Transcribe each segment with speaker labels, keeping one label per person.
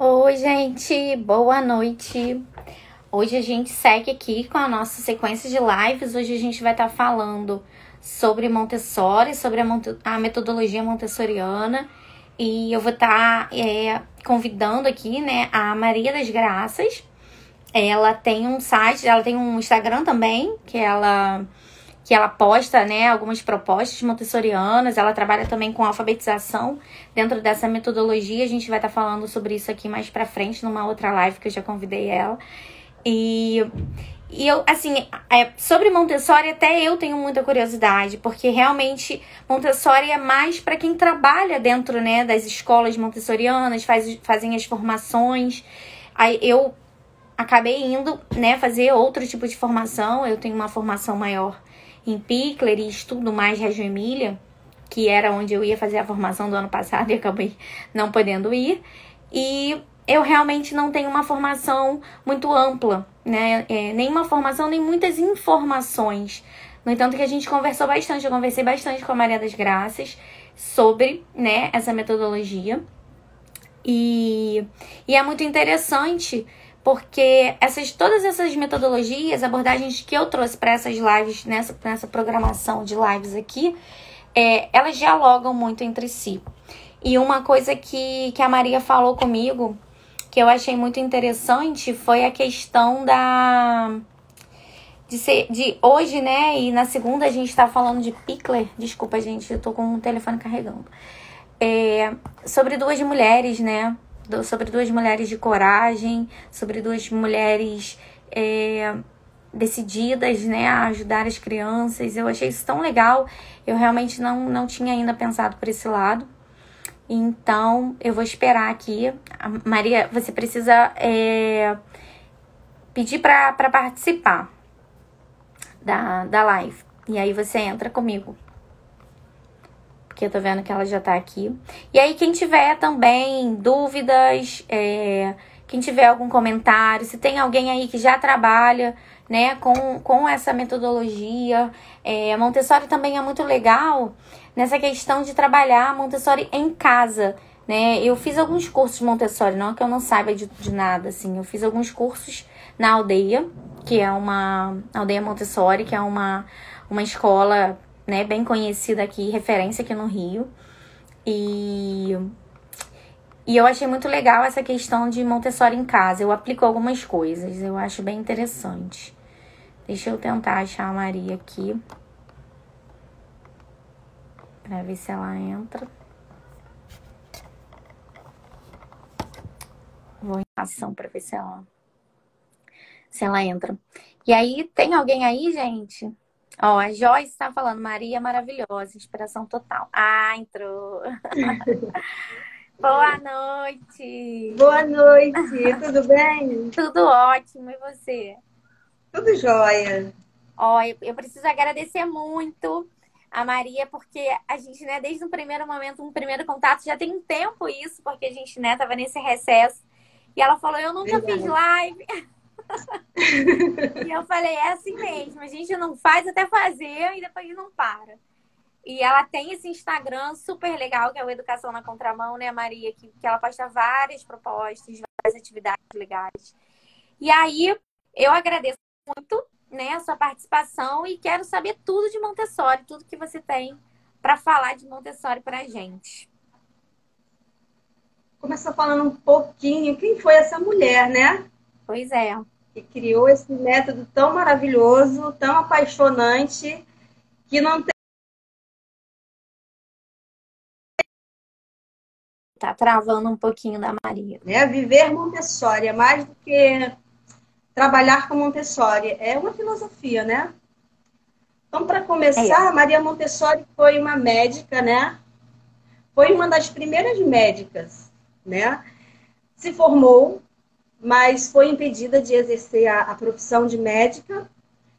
Speaker 1: Oi, gente, boa noite. Hoje a gente segue aqui com a nossa sequência de lives. Hoje a gente vai estar falando sobre Montessori, sobre a metodologia montessoriana. E eu vou estar convidando aqui, né, a Maria das Graças. Ela tem um site, ela tem um Instagram também, que ela posta, né, algumas propostas montessorianas. Ela trabalha também com alfabetização dentro dessa metodologia. A gente vai estar falando sobre isso aqui mais pra frente, numa outra live que eu já convidei ela. E eu, assim, sobre Montessori até eu tenho muita curiosidade, porque realmente Montessori é mais para quem trabalha dentro, né, das escolas montessorianas, fazem as formações. Aí eu acabei indo, né, fazer outro tipo de formação. Eu tenho uma formação maior em Pickler e estudo mais Reggio Emília, que era onde eu ia fazer a formação do ano passado e acabei não podendo ir. E eu realmente não tenho uma formação muito ampla, né? Nem uma formação, nem muitas informações. No entanto, que a gente conversou bastante, eu conversei bastante com a Maria das Graças sobre, né, essa metodologia. E é muito interessante, porque todas essas metodologias, abordagens que eu trouxe para essas lives, nessa programação de lives aqui, elas dialogam muito entre si. E uma coisa que a Maria falou comigo, que eu achei muito interessante, foi a questão de hoje, né? E na segunda a gente tá falando de Pickler. Desculpa, gente, eu tô com o telefone carregando. Sobre duas mulheres, né? Sobre duas mulheres de coragem, sobre duas mulheres decididas, né, a ajudar as crianças. Eu achei isso tão legal. Eu realmente não tinha ainda pensado por esse lado. Então, eu vou esperar aqui. Maria, você precisa pedir para participar da live. E aí você entra comigo, porque eu tô vendo que ela já tá aqui. E aí, quem tiver também dúvidas, quem tiver algum comentário, se tem alguém aí que já trabalha, né, com essa metodologia. Montessori também é muito legal nessa questão de trabalhar Montessori em casa, né? Eu fiz alguns cursos de Montessori, não é que eu não saiba de nada, assim. Eu fiz alguns cursos na Aldeia, que é uma Aldeia Montessori, que é uma escola, né, bem conhecida aqui, referência aqui no Rio. E eu achei muito legal essa questão de Montessori em casa. Eu aplico algumas coisas, eu acho bem interessante. Deixa eu tentar achar a Maria aqui, pra ver se ela entra. Vou em ação pra ver se ela entra. E aí, tem alguém aí, gente? Ó, a Joyce tá falando, Maria maravilhosa, inspiração total. Ah, entrou. Boa noite.
Speaker 2: Boa noite, tudo bem?
Speaker 1: Tudo ótimo, e você?
Speaker 2: Tudo jóia.
Speaker 1: Ó, eu preciso agradecer muito a Maria, porque a gente, né, desde o primeiro momento, um primeiro contato, já tem um tempo isso, porque a gente, né, tava nesse recesso. E ela falou, eu nunca fiz
Speaker 2: Verdade.
Speaker 1: live. E eu falei, é assim mesmo, a gente não faz até fazer e depois não para. E ela tem esse Instagram super legal, que é o Educação na Contramão, né, Maria? Que ela posta várias propostas, várias atividades legais. E aí, eu agradeço muito, né, a sua participação e quero saber tudo de Montessori, tudo que você tem para falar de Montessori pra gente.
Speaker 2: Começar falando um pouquinho, quem foi essa mulher, né?
Speaker 1: Pois é,
Speaker 2: Que criou esse método tão maravilhoso, tão apaixonante, que não tem,
Speaker 1: tá travando um pouquinho da Maria.
Speaker 2: né? Viver Montessori é mais do que trabalhar com Montessori, é uma filosofia, né? Então, para
Speaker 1: É,
Speaker 2: começar, Maria Montessori foi uma médica, né? Foi uma das primeiras médicas, né? Se formou, mas foi impedida de exercer a profissão de médica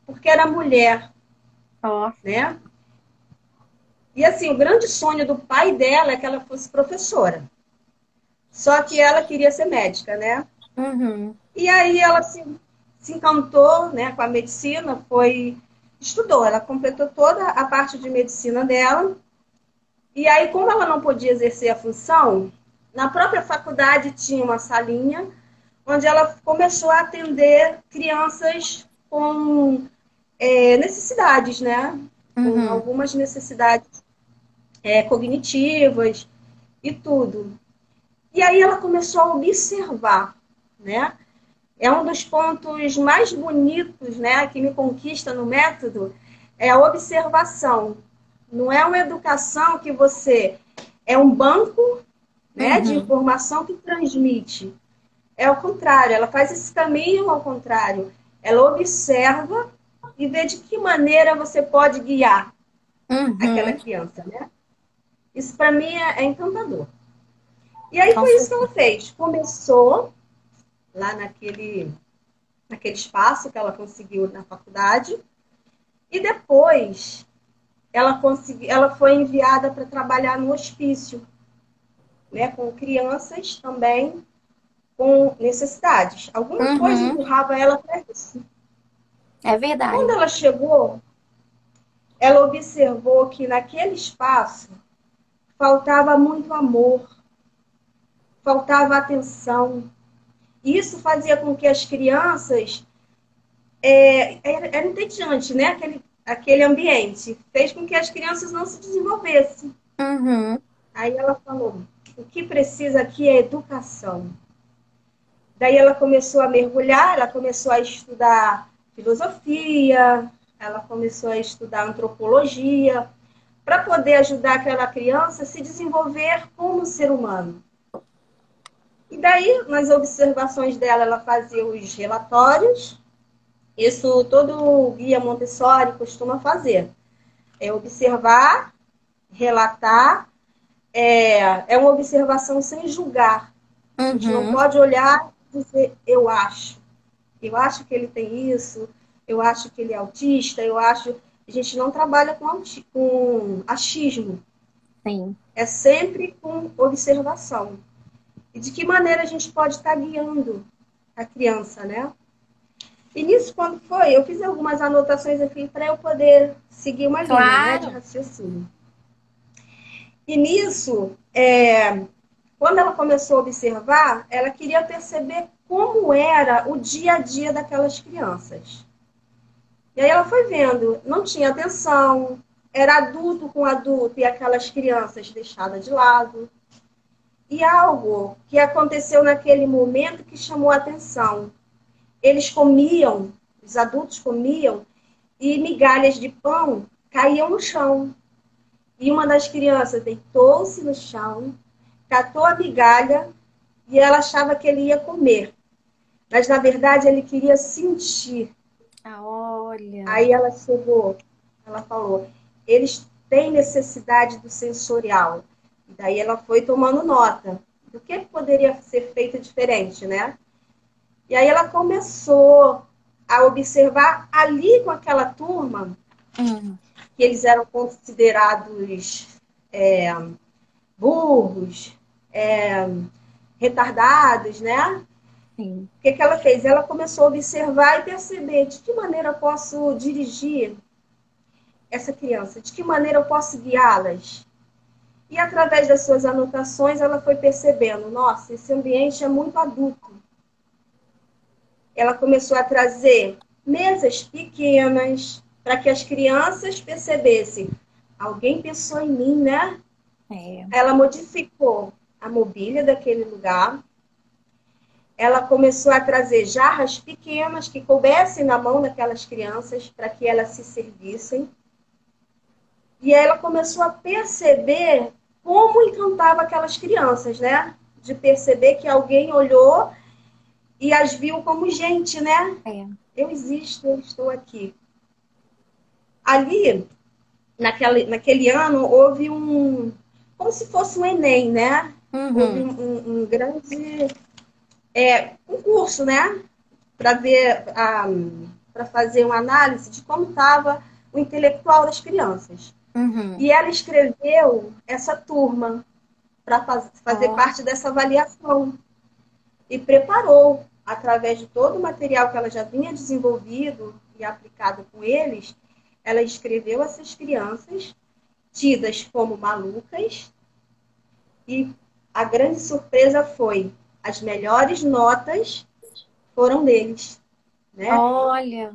Speaker 2: porque era mulher,
Speaker 1: ó,
Speaker 2: né? E assim, o grande sonho do pai dela é que ela fosse professora. Só que ela queria ser médica, né?
Speaker 1: uhum,
Speaker 2: E aí ela se encantou, né, com a medicina, estudou, ela completou toda a parte de medicina dela. E aí, como ela não podia exercer a função, Na própria faculdade tinha uma salinha onde ela começou a atender crianças com necessidades, né? Com
Speaker 1: Uhum.
Speaker 2: algumas necessidades cognitivas e tudo. E aí ela começou a observar, né? É um dos pontos mais bonitos, né, que me conquista no método, é a observação. Não é uma educação que você é um banco, né, de
Speaker 1: Uhum.
Speaker 2: informação que transmite. É ao contrário, ela faz esse caminho ao contrário. Ela observa e vê de que maneira você pode guiar aquela
Speaker 1: Uhum.
Speaker 2: criança, né? Isso para mim é encantador. E aí
Speaker 1: Com
Speaker 2: foi isso que ela
Speaker 1: certeza.
Speaker 2: fez. Começou lá naquele espaço que ela conseguiu na faculdade e depois ela foi enviada para trabalhar no hospício, né, com crianças também com necessidades. Alguma coisa
Speaker 1: Uhum.
Speaker 2: empurrava ela para isso.
Speaker 1: É
Speaker 2: Quando
Speaker 1: verdade.
Speaker 2: ela chegou, ela observou que naquele espaço faltava muito amor, faltava atenção. E isso fazia com que as crianças era entediante, né? Aquele ambiente fez com que as crianças não se desenvolvessem.
Speaker 1: Uhum.
Speaker 2: Aí ela falou: o que precisa aqui é educação. Daí ela começou a mergulhar, ela começou a estudar filosofia, ela começou a estudar antropologia, para poder ajudar aquela criança a se desenvolver como ser humano. E daí, nas observações dela, ela fazia os relatórios. Isso todo guia Montessori costuma fazer. É observar, relatar, é uma observação sem julgar. A gente não
Speaker 1: Uhum.
Speaker 2: pode olhar e dizer, eu acho que ele tem isso, eu acho que ele é autista, eu acho. A gente não trabalha com achismo,
Speaker 1: Sim.
Speaker 2: é sempre com observação. E de que maneira a gente pode estar guiando a criança, né? E nisso, quando foi, eu fiz algumas anotações aqui para eu poder seguir uma linha, né, de
Speaker 1: Claro.
Speaker 2: raciocínio. E nisso, quando ela começou a observar, ela queria perceber como era o dia a dia daquelas crianças. E aí ela foi vendo, não tinha atenção, era adulto com adulto e aquelas crianças deixadas de lado. E algo que aconteceu naquele momento que chamou a atenção. Eles comiam, os adultos comiam, e migalhas de pão caíam no chão. E uma das crianças deitou-se no chão, catou a migalha e ela achava que ele ia comer. Mas, na verdade, ele queria sentir.
Speaker 1: Ah, olha.
Speaker 2: Aí ela chegou, ela falou, eles têm necessidade do sensorial. E daí ela foi tomando nota do que poderia ser feito diferente, né? E aí ela começou a observar ali com aquela turma,
Speaker 1: Hum.
Speaker 2: que eles eram considerados é, burros, é, retardados, né?
Speaker 1: Sim.
Speaker 2: O que, que ela fez? Ela começou a observar e perceber de que maneira eu posso dirigir essa criança, de que maneira eu posso guiá-las. E através das suas anotações, ela foi percebendo: nossa, esse ambiente é muito adulto. Ela começou a trazer mesas pequenas para que as crianças percebessem: alguém pensou em mim, né?
Speaker 1: É.
Speaker 2: Ela modificou a mobília daquele lugar. Ela começou a trazer jarras pequenas que coubessem na mão daquelas crianças para que elas se servissem. E ela começou a perceber como encantava aquelas crianças, né? De perceber que alguém olhou e as viu como gente, né?
Speaker 1: É.
Speaker 2: Eu existo, eu estou aqui. Ali, naquele ano, houve como se fosse um Enem, né? Houve
Speaker 1: Uhum.
Speaker 2: um grande concurso, né? Para ver, para fazer uma análise de como estava o intelectual das crianças.
Speaker 1: Uhum.
Speaker 2: E ela escreveu essa turma para fazer
Speaker 1: Ó.
Speaker 2: parte dessa avaliação e preparou, através de todo o material que ela já vinha desenvolvido e aplicado com eles, ela escreveu essas crianças tidas como malucas e a grande surpresa foi as melhores notas foram deles, né?
Speaker 1: Olha,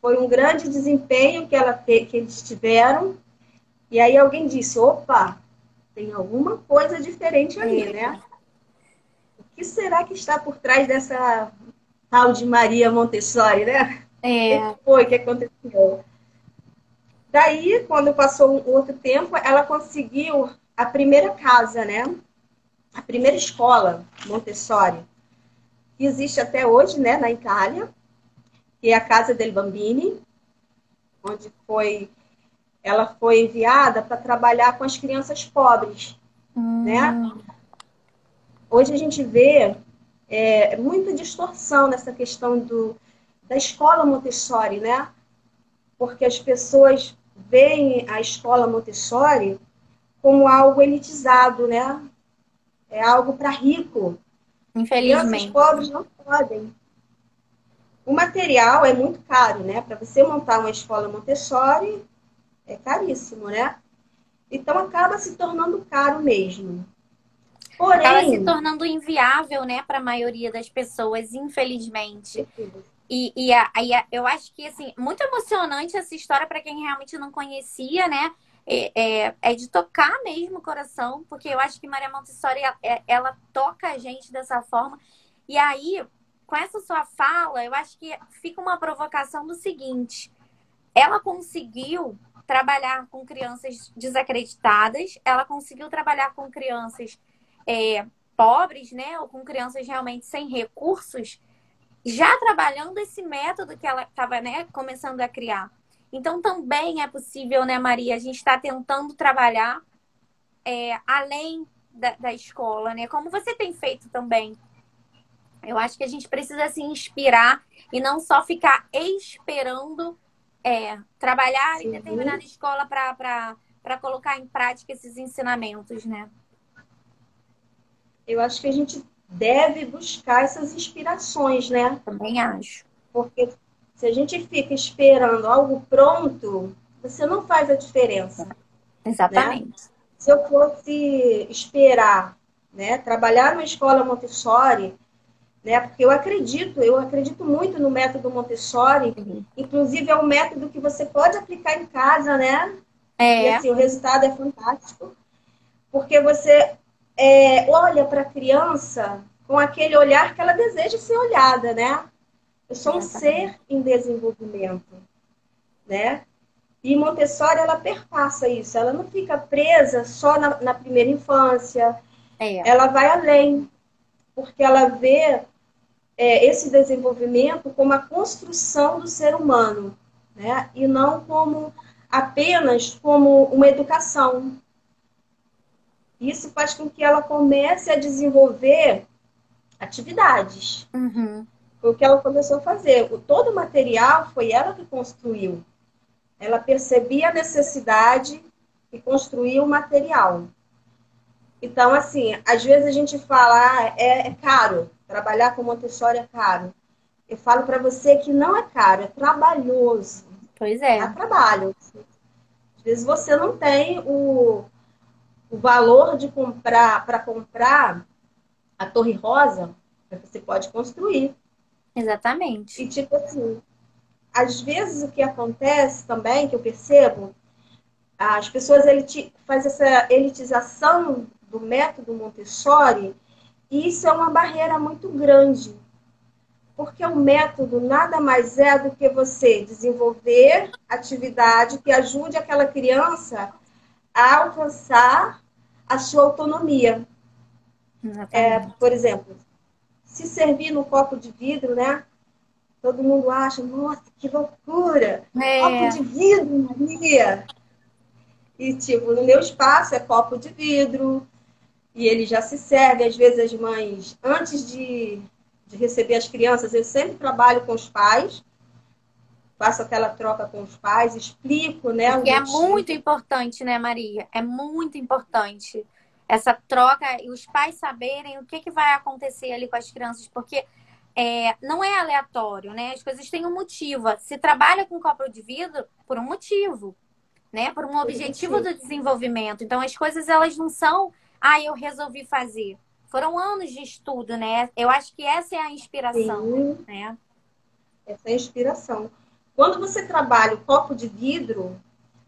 Speaker 2: Foi um grande desempenho que eles tiveram. E aí alguém disse, opa, tem alguma coisa diferente ali, né?
Speaker 1: é,
Speaker 2: O que será que está por trás dessa tal de Maria Montessori, né? O que
Speaker 1: é,
Speaker 2: foi que aconteceu? Daí, quando passou um outro tempo, ela conseguiu a primeira casa, né? A primeira escola Montessori, que existe até hoje, né, na Itália, que é a Casa del Bambini, onde ela foi enviada para trabalhar com as crianças pobres, né?
Speaker 1: hum,
Speaker 2: Hoje a gente vê muita distorção nessa questão da escola Montessori, né? Porque as pessoas veem a escola Montessori como algo elitizado, né? É algo para rico. Crianças
Speaker 1: infelizmente.
Speaker 2: pobres não podem. O material é muito caro, né? Para você montar uma escola Montessori, é caríssimo, né? Então acaba se tornando caro mesmo.
Speaker 1: Acaba se
Speaker 2: Porém,
Speaker 1: tornando inviável, né, para a maioria das pessoas, infelizmente. Eu acho que, assim, muito emocionante essa história para quem realmente não conhecia, né? É de tocar mesmo o coração, porque eu acho que Maria Montessori, ela toca a gente dessa forma. E aí, com essa sua fala, eu acho que fica uma provocação do seguinte: ela conseguiu trabalhar com crianças desacreditadas, ela conseguiu trabalhar com crianças pobres, né? Ou com crianças realmente sem recursos já trabalhando esse método que ela estava, né, começando a criar. Então, também é possível, né, Maria, a gente está tentando trabalhar além da escola, né? Como você tem feito também. Eu acho que a gente precisa se inspirar e não só ficar esperando trabalhar em
Speaker 2: sim,
Speaker 1: determinada escola para colocar em prática esses ensinamentos, né?
Speaker 2: eu acho que a gente deve buscar essas inspirações, né?
Speaker 1: Também acho.
Speaker 2: Porque se a gente fica esperando algo pronto, você não faz a diferença, né?
Speaker 1: Exatamente.
Speaker 2: Se eu fosse esperar, né, trabalhar numa escola Montessori, né, porque eu acredito muito no método Montessori,
Speaker 1: Uhum.
Speaker 2: inclusive é um método que você pode aplicar em casa, né? E
Speaker 1: É,
Speaker 2: assim, o resultado é fantástico, porque você olha para a criança com aquele olhar que ela deseja ser olhada, né? Eu sou um
Speaker 1: exatamente.
Speaker 2: ser em desenvolvimento, né? E Montessori, ela perpassa isso, ela não fica presa só na primeira infância,
Speaker 1: É,
Speaker 2: ela vai além, porque ela vê esse desenvolvimento como a construção do ser humano, né? E não como apenas como uma educação. Isso faz com que ela comece a desenvolver atividades.
Speaker 1: uhum,
Speaker 2: Foi o que ela começou a fazer. Todo o material foi ela que construiu. Ela percebia a necessidade e construiu o material. Então, assim, às vezes a gente fala, é caro, trabalhar com Montessori é caro. Eu falo para você que não é caro, é trabalhoso.
Speaker 1: pois é,
Speaker 2: Dá trabalho. Às vezes você não tem o valor de comprar, para comprar a Torre Rosa, você pode construir.
Speaker 1: exatamente.
Speaker 2: E tipo assim, às vezes o que acontece também, que eu percebo, as pessoas fazem essa elitização do método Montessori, e isso é uma barreira muito grande, porque o método nada mais é do que você desenvolver atividade que ajude aquela criança a alcançar a sua autonomia.
Speaker 1: Exatamente.
Speaker 2: Por exemplo, se servir no copo de vidro, né? Todo mundo acha, nossa, que loucura! Copo
Speaker 1: É,
Speaker 2: de vidro, Maria! E, tipo, no meu espaço é copo de vidro, e ele já se serve. Às vezes as mães, antes de receber as crianças, eu sempre trabalho com os pais, faço aquela troca com os pais, explico, né, o
Speaker 1: porque é muito
Speaker 2: motivo.
Speaker 1: importante, né, Maria? É muito importante essa troca e os pais saberem o que, que vai acontecer ali com as crianças, porque não é aleatório, né? As coisas têm um motivo. Se trabalha com copo de vidro por um motivo, né? Por um
Speaker 2: Por
Speaker 1: objetivo
Speaker 2: motivo.
Speaker 1: do desenvolvimento. Então, as coisas elas não são ah, eu resolvi fazer. Foram anos de estudo, né? Eu acho que essa é a inspiração,
Speaker 2: Sim,
Speaker 1: né?
Speaker 2: essa é a inspiração. Quando você trabalha o copo de vidro,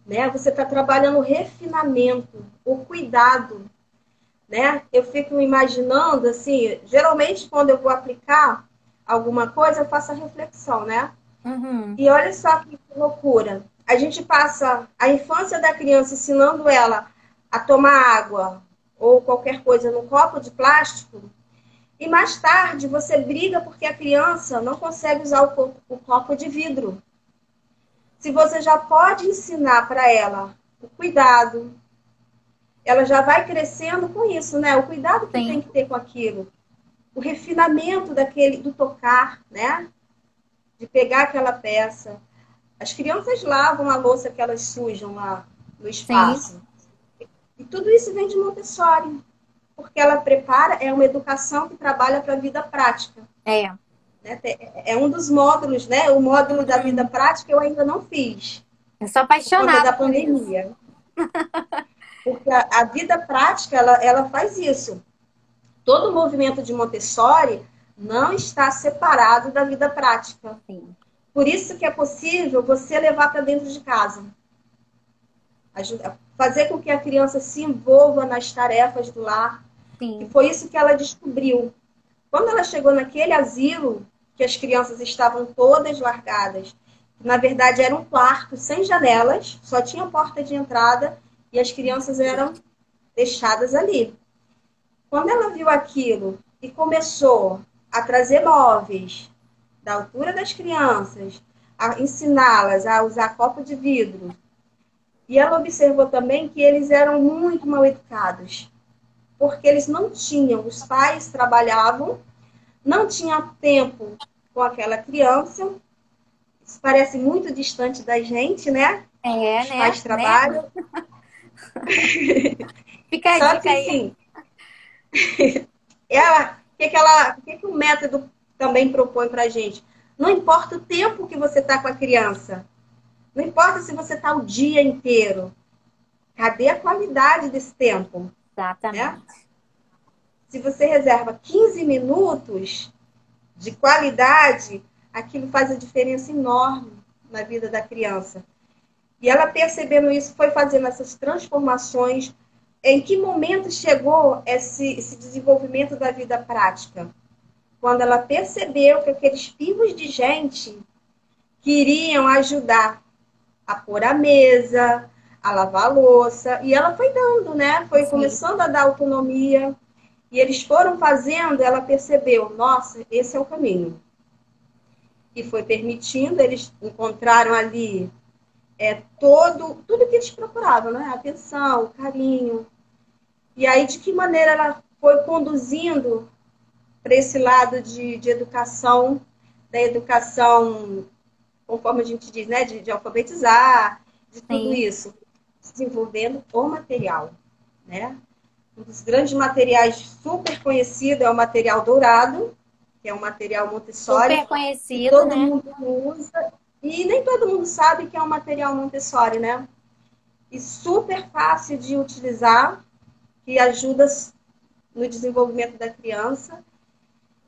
Speaker 2: né, você está trabalhando o refinamento, o cuidado, né? Eu fico imaginando, assim, geralmente quando eu vou aplicar alguma coisa, eu faço a reflexão, né?
Speaker 1: Uhum.
Speaker 2: E olha só que loucura. A gente passa a infância da criança ensinando ela a tomar água ou qualquer coisa no copo de plástico, e mais tarde você briga porque a criança não consegue usar o copo de vidro. Se você já pode ensinar para ela o cuidado, ela já vai crescendo com isso, né? O cuidado que tem
Speaker 1: Sim,
Speaker 2: que ter com aquilo, o refinamento daquele do tocar, né? De pegar aquela peça. As crianças lavam a louça que elas sujam lá no
Speaker 1: sim.
Speaker 2: espaço. E tudo isso vem de Montessori, porque ela prepara, é uma educação que trabalha para a vida prática.
Speaker 1: É.
Speaker 2: Né? É um dos módulos, né? O módulo da vida
Speaker 1: Uhum.
Speaker 2: prática eu ainda não fiz,
Speaker 1: Eu sou
Speaker 2: por conta da
Speaker 1: apaixonada por isso.
Speaker 2: pandemia. Porque a vida prática, ela faz isso. Todo o movimento de Montessori não está separado da vida prática.
Speaker 1: Sim,
Speaker 2: Por isso que é possível você levar para dentro de casa. Fazer com que a criança se envolva nas tarefas do lar. E
Speaker 1: sim.
Speaker 2: foi isso que ela descobriu. Quando ela chegou naquele asilo, que as crianças estavam todas largadas, na verdade era um quarto sem janelas, só tinha porta de entrada e as crianças eram deixadas ali. Quando ela viu aquilo e começou a trazer móveis da altura das crianças, a ensiná-las a usar copo de vidro, e ela observou também que eles eram muito mal educados, porque eles não tinham, os pais trabalhavam, não tinham tempo com aquela criança. Isso parece muito distante da gente, né?
Speaker 1: É,
Speaker 2: Os
Speaker 1: né?
Speaker 2: pais trabalham.
Speaker 1: Fica a
Speaker 2: Só
Speaker 1: dica
Speaker 2: que,
Speaker 1: aí.
Speaker 2: assim, o que o método também propõe para a gente? Não importa o tempo que você está com a criança, não importa se você está o dia inteiro, cadê a qualidade desse tempo? Né?
Speaker 1: Exatamente.
Speaker 2: Se você reserva 15 minutos de qualidade, aquilo faz a diferença enorme na vida da criança. E ela percebendo isso, foi fazendo essas transformações. Em que momento chegou esse desenvolvimento da vida prática? Quando ela percebeu que aqueles pingos de gente queriam ajudar a pôr a mesa, a lavar a louça, e ela foi dando, né? Foi
Speaker 1: Sim.
Speaker 2: começando a dar autonomia, e eles foram fazendo, ela percebeu, nossa, esse é o caminho. E foi permitindo, eles encontraram ali tudo que eles procuravam, né? A atenção, o carinho. E aí, de que maneira ela foi conduzindo para esse lado de educação, da educação, conforme a gente diz, né? De alfabetizar, de tudo
Speaker 1: Sim.
Speaker 2: isso. Desenvolvendo o material, né? Um dos grandes materiais super conhecido é o material dourado, que é um material Montessori,
Speaker 1: Super
Speaker 2: que
Speaker 1: conhecido,
Speaker 2: todo
Speaker 1: né?
Speaker 2: mundo usa, e nem todo mundo sabe que é um material Montessori, né? E super fácil de utilizar, que ajuda no desenvolvimento da criança.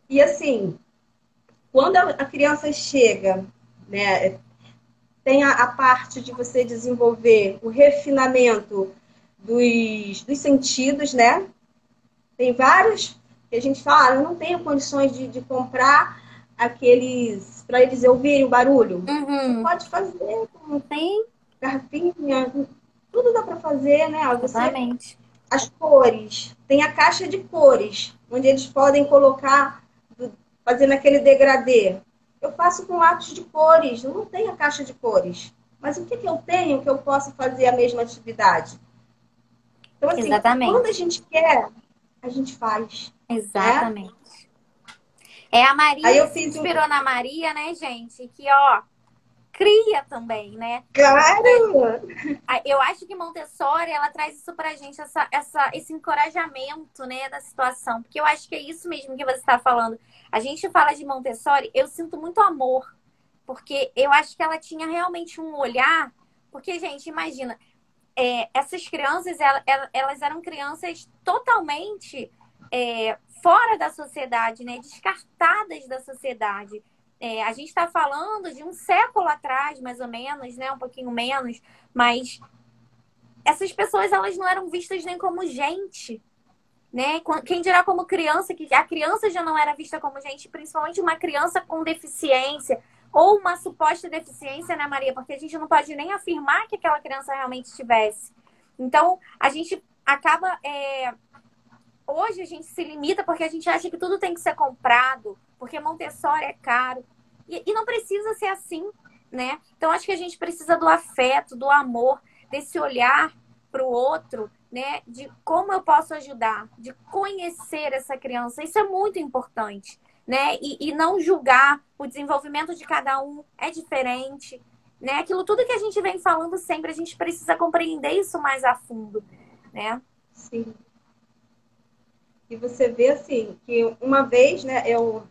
Speaker 2: E assim, quando a criança chega, né, tem a parte de você desenvolver o refinamento dos sentidos, né? Tem vários que a gente fala, eu não tenho condições de comprar aqueles para eles ouvirem o barulho. Você
Speaker 1: Uhum.
Speaker 2: pode fazer com
Speaker 1: Sim,
Speaker 2: garfinha, tudo dá para fazer, né? Você
Speaker 1: exatamente.
Speaker 2: as cores, tem a caixa de cores, onde eles podem colocar, fazendo aquele degradê. Eu faço com lápis de cores, eu não tenho a caixa de cores. Mas o que, que eu tenho que eu possa fazer a mesma atividade? Então, assim, quando a
Speaker 1: Exatamente.
Speaker 2: gente quer, a gente faz, né?
Speaker 1: Exatamente. É a
Speaker 2: Aí
Speaker 1: Maria
Speaker 2: eu
Speaker 1: que se
Speaker 2: fiz um.
Speaker 1: inspirou na Maria, né, gente? Que, ó, cria também, né?
Speaker 2: Claro!
Speaker 1: Eu acho que Montessori, ela traz isso pra gente, esse encorajamento, né, da situação. Porque eu acho que é isso mesmo que você está falando. A gente fala de Montessori, eu sinto muito amor. Porque eu acho que ela tinha realmente um olhar. Porque, gente, imagina, essas crianças, elas eram crianças totalmente fora da sociedade, né? Descartadas da sociedade. A gente está falando de um século atrás, mais ou menos, né? Um pouquinho menos, mas essas pessoas, elas não eram vistas nem como gente, né? Quem dirá como criança, que a criança já não era vista como gente, principalmente uma criança com deficiência ou uma suposta deficiência, né, Maria? Porque a gente não pode nem afirmar que aquela criança realmente tivesse. Então, a gente acaba. Hoje a gente se limita porque a gente acha que tudo tem que ser comprado, porque Montessori é caro. E não precisa ser assim, né? Então, acho que a gente precisa do afeto, do amor, desse olhar para o outro, né? De como eu posso ajudar, de conhecer essa criança. Isso é muito importante, né? E não julgar. O desenvolvimento de cada um é diferente, né? Aquilo tudo que a gente vem falando sempre, a gente precisa compreender isso mais a fundo, né?
Speaker 2: Sim. E você vê, assim, que uma vez, né, eu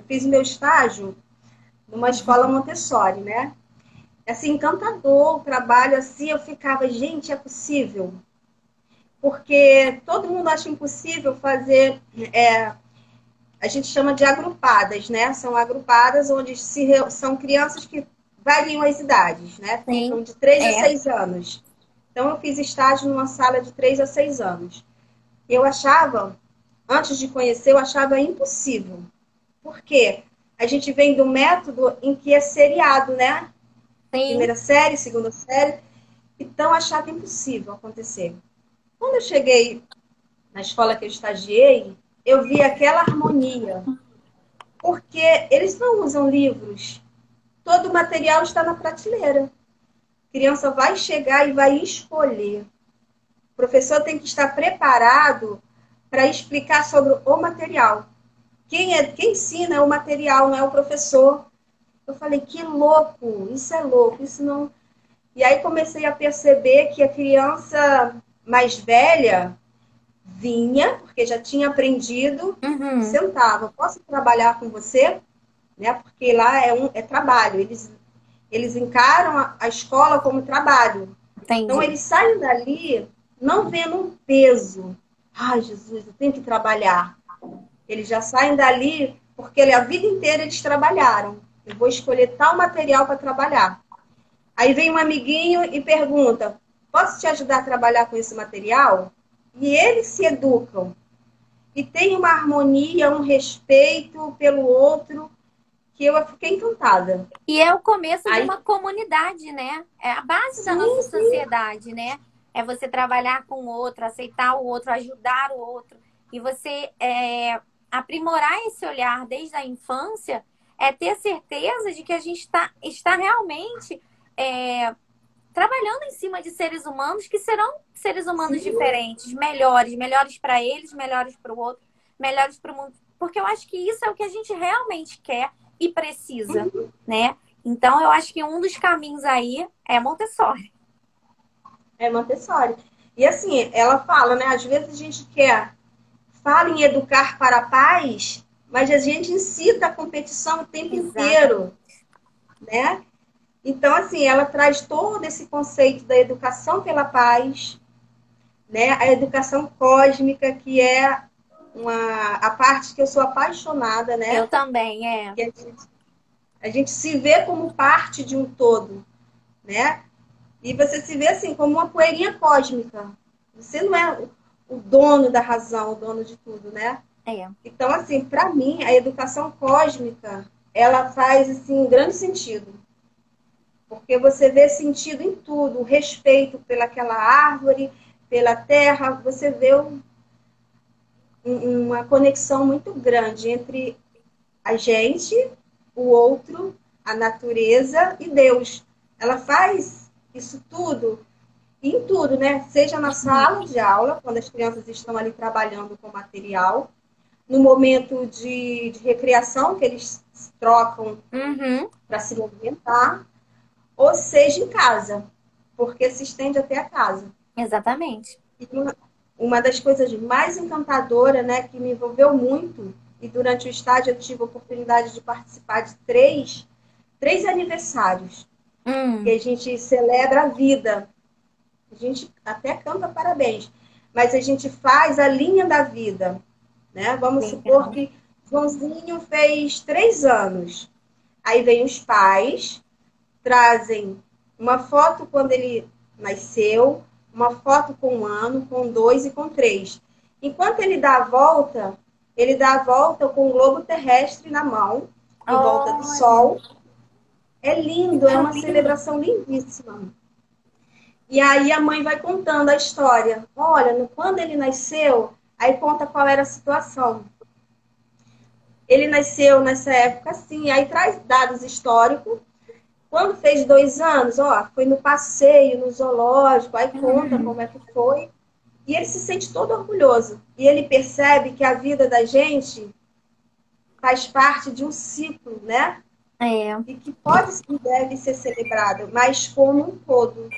Speaker 2: fiz o meu estágio numa escola Montessori, né? Assim, encantador o trabalho, assim, eu ficava, gente, é possível? Porque todo mundo acha impossível fazer, a gente chama de agrupadas, né? São agrupadas onde são crianças que variam as idades, né?
Speaker 1: Sim,
Speaker 2: Ficam de 3 a
Speaker 1: é.
Speaker 2: 6 anos. Então, eu fiz estágio numa sala de 3 a 6 anos. Eu achava, antes de conhecer, eu achava impossível. Por quê? A gente vem do método em que é seriado, né?
Speaker 1: Sim.
Speaker 2: Primeira série, segunda série. Então, achava impossível acontecer. Quando eu cheguei na escola que eu estagiei, eu vi aquela harmonia. Porque eles não usam livros. Todo o material está na prateleira. A criança vai chegar e vai escolher. O professor tem que estar preparado para explicar sobre o material. Quem ensina é o material, não é o professor. Eu falei, que louco, isso é louco, isso não. E aí comecei a perceber que a criança mais velha vinha, porque já tinha aprendido,
Speaker 1: Uhum.
Speaker 2: sentava, posso trabalhar com você? Né? Porque lá é trabalho, eles encaram a escola como trabalho. Então
Speaker 1: Entendi.
Speaker 2: eles saem dali não vendo um peso. Ai, Jesus, eu tenho que trabalhar. Eles já saem dali porque a vida inteira eles trabalharam. Eu vou escolher tal material para trabalhar. Aí vem um amiguinho e pergunta: posso te ajudar a trabalhar com esse material? E eles se educam. E tem uma harmonia, um respeito pelo outro, que eu fiquei encantada.
Speaker 1: E é o começo de
Speaker 2: Aí,
Speaker 1: uma comunidade, né? É a base da
Speaker 2: sim,
Speaker 1: nossa
Speaker 2: sim.
Speaker 1: sociedade, né? É você trabalhar com o outro, aceitar o outro, ajudar o outro. E você aprimorar esse olhar desde a infância é ter certeza de que a gente está realmente trabalhando em cima de seres humanos que serão seres humanos
Speaker 2: Sim.
Speaker 1: diferentes, melhores, melhores para eles, melhores para o outro, melhores para o mundo. Porque eu acho que isso é o que a gente realmente quer e precisa, né? Então, eu acho que um dos caminhos aí é Montessori.
Speaker 2: É Montessori. E assim, ela fala, né? Às vezes a gente fala em educar para a paz, mas a gente incita a competição o tempo
Speaker 1: Exatamente.
Speaker 2: inteiro, né? Então, assim, ela traz todo esse conceito da educação pela paz, né? A educação cósmica, que é a parte que eu sou apaixonada,
Speaker 1: Eu
Speaker 2: né?
Speaker 1: também,
Speaker 2: Que a gente se vê como parte de um todo, né? E você se vê assim, como uma poeirinha cósmica. Você não é o dono da razão, o dono de tudo, né?
Speaker 1: é.
Speaker 2: Então, assim, para mim, a educação cósmica, ela faz, assim, um grande sentido. Porque você vê sentido em tudo, o respeito pelaquela árvore, pela terra, você vê uma conexão muito grande entre a gente, o outro, a natureza e Deus. Ela faz isso tudo, em tudo, né? Seja na sala de aula, quando as crianças estão ali trabalhando com material, no momento de recreação, que eles trocam
Speaker 1: Uhum,
Speaker 2: para se movimentar, ou seja em casa, porque se estende até a casa.
Speaker 1: exatamente.
Speaker 2: E uma das coisas mais encantadoras, né, que me envolveu muito, e durante o estágio eu tive a oportunidade de participar de três aniversários, que
Speaker 1: Hum,
Speaker 2: a gente celebra a vida. A gente até canta parabéns, mas a gente faz a linha da vida, né? Vamos supor que Joãozinho fez 3 anos. Aí vem os pais, trazem uma foto quando ele nasceu, uma foto com 1 ano, com 2 e com 3. Enquanto ele dá a volta com o globo terrestre na mão, em volta do sol. É lindo, é uma celebração lindíssima. E aí a mãe vai contando a história. Olha, quando ele nasceu, aí conta qual era a situação. Ele nasceu nessa época assim, aí traz dados históricos. Quando fez 2 anos, foi no passeio, no zoológico, aí conta como é que foi. E ele se sente todo orgulhoso. E ele percebe que a vida da gente faz parte de um ciclo, né? E que pode e deve ser celebrado, mas como um todo.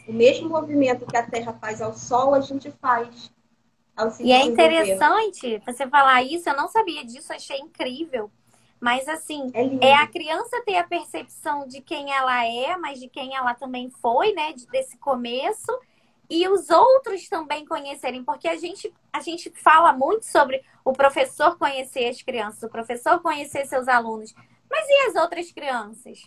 Speaker 2: O mesmo movimento que a Terra faz ao Sol, a gente faz ao se
Speaker 1: E é
Speaker 2: desenvolver.
Speaker 1: interessante você falar isso, eu não sabia disso, achei incrível. Mas assim,
Speaker 2: É
Speaker 1: a criança ter a percepção de quem ela é, mas de quem ela também foi, né? Desse começo. E os outros também conhecerem, porque a gente fala muito sobre o professor conhecer as crianças, o professor conhecer seus alunos. Mas e as outras crianças?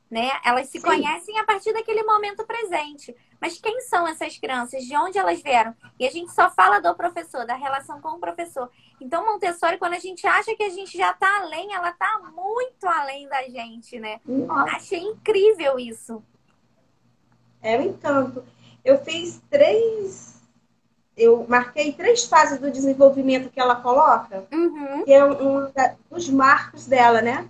Speaker 1: Né? Elas se conhecem a partir daquele momento presente. Mas quem são essas crianças? De onde elas vieram? E a gente só fala do professor, da relação com o professor. Então, Montessori, quando a gente acha que a gente já está além, ela está muito além da gente, né?
Speaker 2: Nossa.
Speaker 1: Achei incrível isso.
Speaker 2: É um encanto. Eu marquei 3 fases do desenvolvimento que ela coloca, que é um dos marcos dela, né?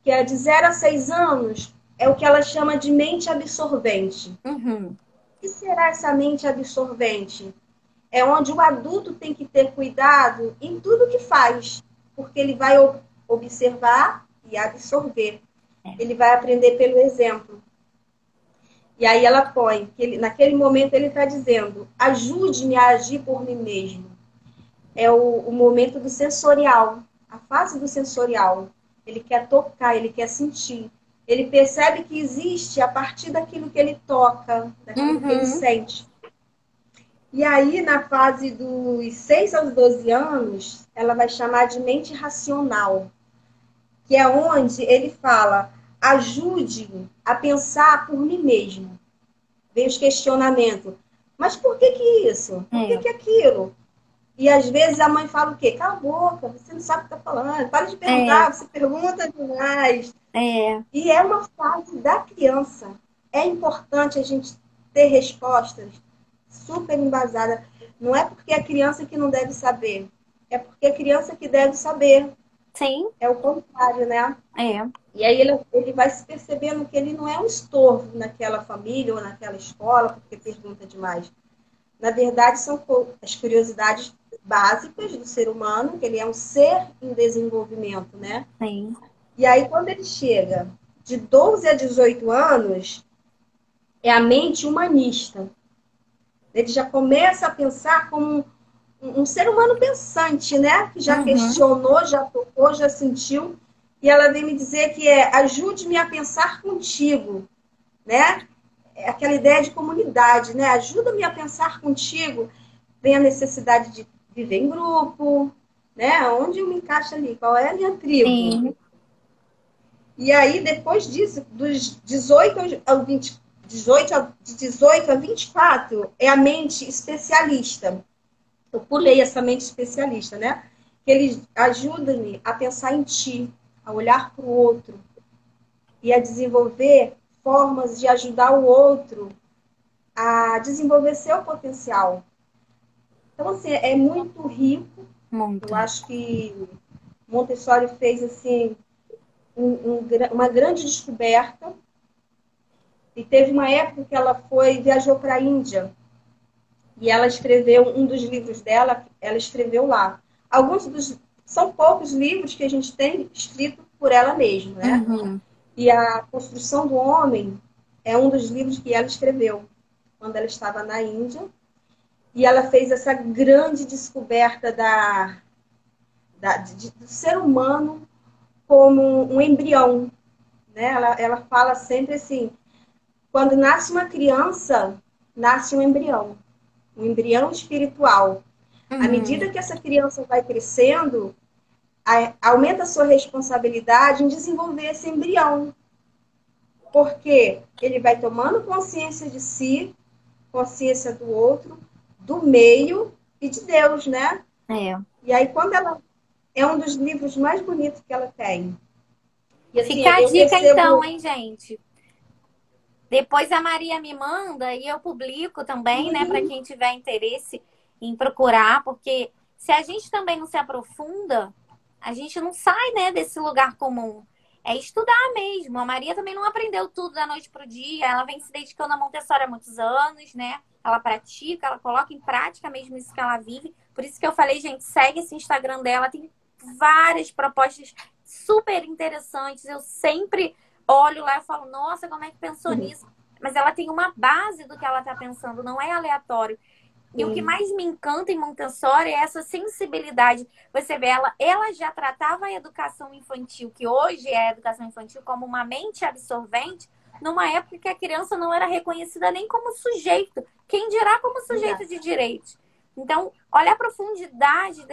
Speaker 2: Que é de 0 a 6 anos, é o que ela chama de mente absorvente. O que será essa mente absorvente? É onde o adulto tem que ter cuidado em tudo que faz, porque ele vai observar e absorver. Ele vai aprender pelo exemplo. E aí ela põe, que naquele momento ele está dizendo, ajude-me a agir por mim mesmo. É o momento do sensorial, a fase do sensorial. Ele quer tocar, ele quer sentir. Ele percebe que existe a partir daquilo que ele toca, daquilo que ele sente. E aí, na fase dos 6 aos 12 anos, ela vai chamar de mente racional, que é onde ele fala, ajude-me a pensar por mim mesmo. Vem os questionamentos. Mas por que isso? Por que aquilo? E às vezes a mãe fala o quê? Cala a boca, você não sabe o que está falando. Para de perguntar, você pergunta demais. E é uma fase da criança. É importante a gente ter respostas super embasadas. Não é porque é criança que não deve saber. É porque é criança que deve saber.
Speaker 1: Sim.
Speaker 2: É o contrário, né? E aí ele vai se percebendo que ele não é um estorvo naquela família ou naquela escola, porque pergunta demais. Na verdade, são as curiosidades básicas do ser humano, que ele é um ser em desenvolvimento, né?
Speaker 1: Sim.
Speaker 2: E aí, quando ele chega de 12 a 18 anos, é a mente humanista. Ele já começa a pensar como um ser humano pensante, né? Que já questionou, já tocou, já sentiu. E ela vem me dizer que ajude-me a pensar contigo, né? É aquela ideia de comunidade, né? Ajuda-me a pensar contigo. Tem a necessidade de viver em grupo, né? Onde eu me encaixo ali? Qual é a minha tribo?
Speaker 1: Sim.
Speaker 2: E aí, depois disso, dos 18 ao 20, de 18 a 24, é a mente especialista. Eu pulei essa mente especialista, né? Que ele ajuda-me a pensar em ti, a olhar para o outro e a desenvolver formas de ajudar o outro a desenvolver seu potencial. Então, assim, é muito rico.
Speaker 1: Muito.
Speaker 2: Eu acho que Montessori fez, assim, uma grande descoberta. E teve uma época que ela viajou para a Índia. E ela escreveu um dos livros dela, ela escreveu lá. São poucos livros que a gente tem escrito por ela mesma, né? E a Construção do Homem é um dos livros que ela escreveu quando ela estava na Índia. E ela fez essa grande descoberta do ser humano como um embrião. Né? Ela fala sempre assim, quando nasce uma criança, nasce um embrião espiritual. À
Speaker 1: Uhum.
Speaker 2: medida que essa criança vai crescendo, aumenta a sua responsabilidade em desenvolver esse embrião, porque ele vai tomando consciência de si, consciência do outro, do meio e de Deus, né?
Speaker 1: É.
Speaker 2: E aí, quando ela... É um dos livros mais bonitos que ela tem. E assim,
Speaker 1: Fica a
Speaker 2: eu
Speaker 1: dica então,
Speaker 2: percebo...
Speaker 1: hein, gente? Depois a Maria me manda e eu publico também, né, para quem tiver interesse em procurar, porque se a gente também não se aprofunda, a gente não sai, né, desse lugar comum. É estudar mesmo. A Maria também não aprendeu tudo da noite pro dia. Ela vem se dedicando na Montessori há muitos anos, né? Ela pratica, ela coloca em prática mesmo isso que ela vive. Por isso que eu falei, gente, segue esse Instagram dela. Tem várias propostas super interessantes. Eu sempre olho lá e falo, nossa, como é que pensou nisso? Mas ela tem uma base do que ela está pensando, não é aleatório. E o que
Speaker 2: Sim,
Speaker 1: mais me encanta em Montessori é essa sensibilidade. Você vê, ela já tratava a educação infantil, que hoje é a educação infantil, como uma mente absorvente, numa época que a criança não era reconhecida nem como sujeito, quem dirá como sujeito
Speaker 2: verdade.
Speaker 1: de direitos. Então, olha a profundidade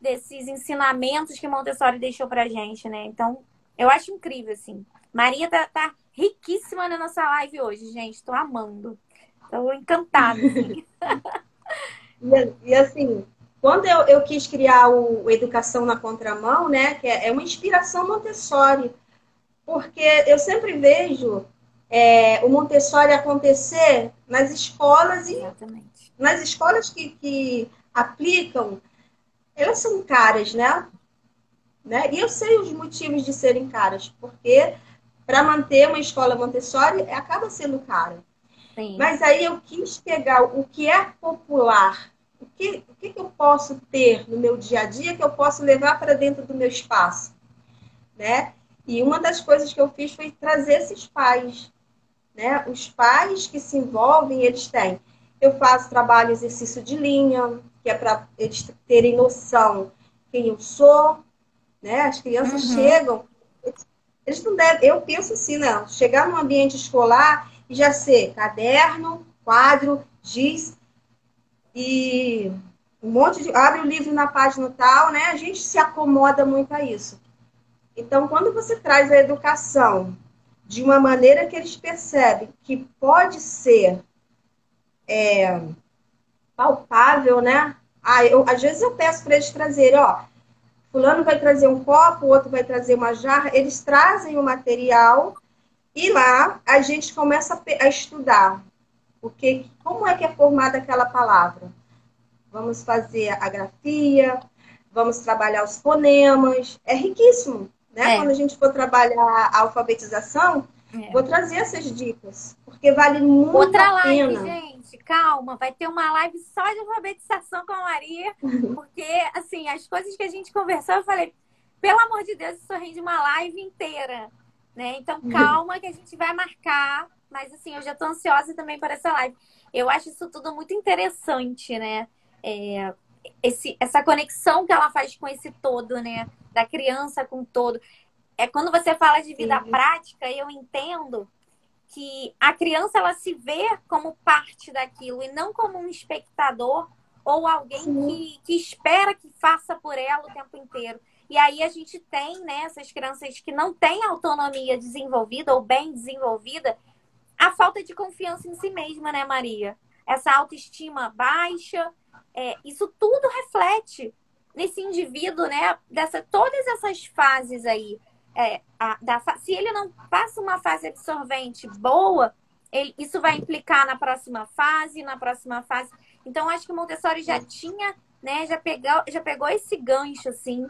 Speaker 1: desses ensinamentos que Montessori deixou pra gente, né? Então, eu acho incrível, assim. Maria tá riquíssima na nossa live hoje, gente. Tô amando. Tô encantada, assim.
Speaker 2: E assim, quando eu quis criar o Educação na Contramão, né, que é uma inspiração Montessori, porque eu sempre vejo o Montessori acontecer nas escolas e
Speaker 1: Exatamente.
Speaker 2: nas escolas que aplicam, elas são caras, né? E eu sei os motivos de serem caras, porque para manter uma escola Montessori acaba sendo cara.
Speaker 1: Sim.
Speaker 2: Mas aí eu quis pegar o que é popular, o que eu posso ter no meu dia a dia que eu posso levar para dentro do meu espaço, né? E uma das coisas que eu fiz foi trazer esses pais, né? Os pais que se envolvem, eles têm. Eu faço trabalho exercício de linha, que é para eles terem noção quem eu sou, né? As crianças
Speaker 1: Uhum.
Speaker 2: chegam, eles não devem, eu penso assim, não, chegar num ambiente escolar e já ser caderno, quadro, giz e um monte de. Abre o livro na página tal, né? A gente se acomoda muito a isso. Então, quando você traz a educação de uma maneira que eles percebem que pode ser palpável, né? Às vezes eu peço para eles trazerem, ó, fulano vai trazer um copo, o outro vai trazer uma jarra, eles trazem o material e lá a gente começa a estudar como é que é formada aquela palavra. Vamos fazer a grafia, vamos trabalhar os fonemas. É riquíssimo, né?
Speaker 1: É,
Speaker 2: Quando a gente for trabalhar a alfabetização,
Speaker 1: é.
Speaker 2: vou trazer essas dicas, porque vale muito a
Speaker 1: Outra live,
Speaker 2: pena.
Speaker 1: gente. Calma, vai ter uma live só de alfabetização com a Maria, porque, assim, as coisas que a gente conversou, eu falei, pelo amor de Deus, isso rende uma live inteira, né? Então, calma que a gente vai marcar, mas, assim, eu já tô ansiosa também por essa live. Eu acho isso tudo muito interessante, né? É, essa conexão que ela faz com esse todo, né? Da criança com o todo. É quando você fala de vida
Speaker 2: Sim,
Speaker 1: prática, eu entendo que a criança ela se vê como parte daquilo e não como um espectador ou alguém
Speaker 2: sim,
Speaker 1: que espera que faça por ela o tempo inteiro. E aí a gente tem, né, essas crianças que não têm autonomia desenvolvida ou bem desenvolvida, a falta de confiança em si mesma, né, Maria? Essa autoestima baixa, isso tudo reflete nesse indivíduo, né? Todas essas fases aí. Se ele não passa uma fase absorvente boa, isso vai implicar na próxima fase. Então, acho que o Montessori já tinha, né? Já pegou esse gancho, assim.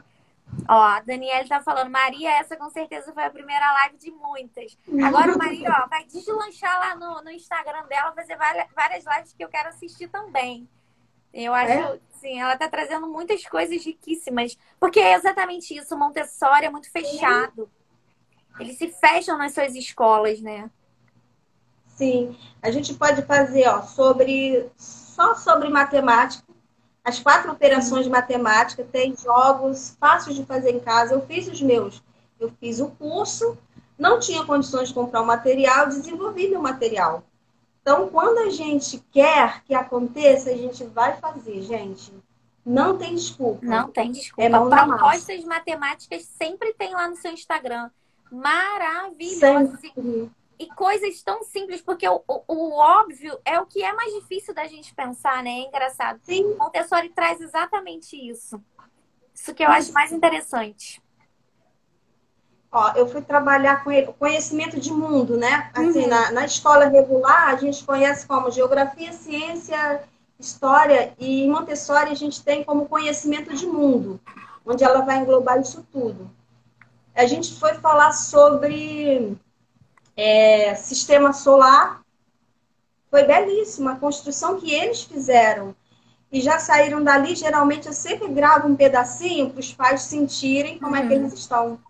Speaker 1: Ó, a Daniela tá falando, Maria, essa com certeza foi a primeira live de muitas. Agora, Maria, ó, vai deslanchar lá no Instagram dela, fazer várias lives que eu quero assistir também. Eu acho,
Speaker 2: é,
Speaker 1: sim, ela tá trazendo muitas coisas riquíssimas. Porque é exatamente isso, o Montessori é muito fechado. Eles se fecham nas suas escolas, né?
Speaker 2: sim. A gente pode fazer, ó, só sobre matemática. As 4 operações
Speaker 1: Sim.
Speaker 2: de matemática, tem jogos fáceis de fazer em casa. Eu fiz os meus. Eu fiz o curso, não tinha condições de comprar o material, desenvolvi meu material. Então, quando a gente quer que aconteça, a gente vai fazer, gente. Não tem desculpa.
Speaker 1: Não tem
Speaker 2: É
Speaker 1: desculpa.
Speaker 2: mão na massa.
Speaker 1: Propostas matemáticas sempre tem lá no seu Instagram. Maravilhosas.
Speaker 2: Sempre.
Speaker 1: E coisas tão simples, porque o óbvio é o que é mais difícil da gente pensar, né? É engraçado.
Speaker 2: Sim,
Speaker 1: Montessori traz exatamente isso. Isso que eu acho mais
Speaker 2: isso.
Speaker 1: interessante.
Speaker 2: Ó, eu fui trabalhar com conhecimento de mundo, né? Assim,
Speaker 1: Uhum.
Speaker 2: na escola regular, a gente conhece como geografia, ciência, história, e em Montessori a gente tem como conhecimento de mundo, onde ela vai englobar isso tudo. A gente foi falar sobre sistema solar, foi belíssimo, a construção que eles fizeram. E já saíram dali, geralmente eu sempre gravo um pedacinho para os pais sentirem como é que eles
Speaker 1: Uhum.
Speaker 2: estão.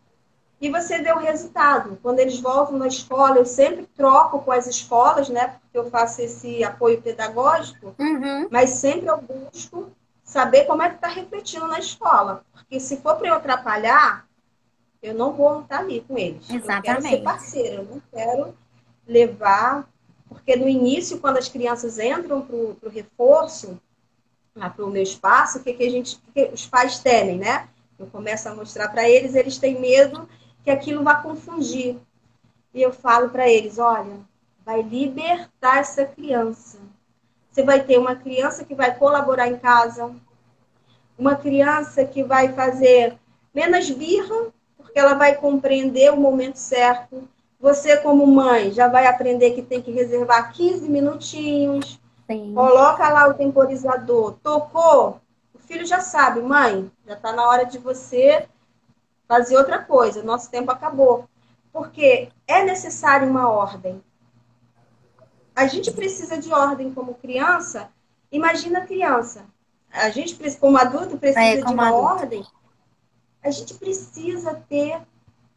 Speaker 2: E você vê o resultado. Quando eles voltam na escola, eu sempre troco com as escolas, né? Porque eu faço esse apoio pedagógico,
Speaker 1: Uhum.
Speaker 2: mas sempre eu busco saber como é que está refletindo na escola. Porque se for para eu atrapalhar, eu não vou estar ali com eles. Eu quero ser
Speaker 1: Exatamente.
Speaker 2: parceira, eu não quero levar. Porque no início, quando as crianças entram para o reforço, para o meu espaço, que os pais temem, né? Eu começo a mostrar para eles, eles têm medo que aquilo vá confundir. E eu falo para eles, olha, vai libertar essa criança. Você vai ter uma criança que vai colaborar em casa, uma criança que vai fazer menos birra, porque ela vai compreender o momento certo. Você, como mãe, já vai aprender que tem que reservar 15 minutinhos,
Speaker 1: Sim.
Speaker 2: coloca lá o temporizador, tocou, o filho já sabe, mãe, já está na hora de você fazer outra coisa, nosso tempo acabou. Porque é necessário uma ordem. A gente precisa de ordem como criança, imagina a criança. A gente, como adulto,
Speaker 1: É,
Speaker 2: precisa de
Speaker 1: como
Speaker 2: uma
Speaker 1: adulto.
Speaker 2: ordem, a gente precisa ter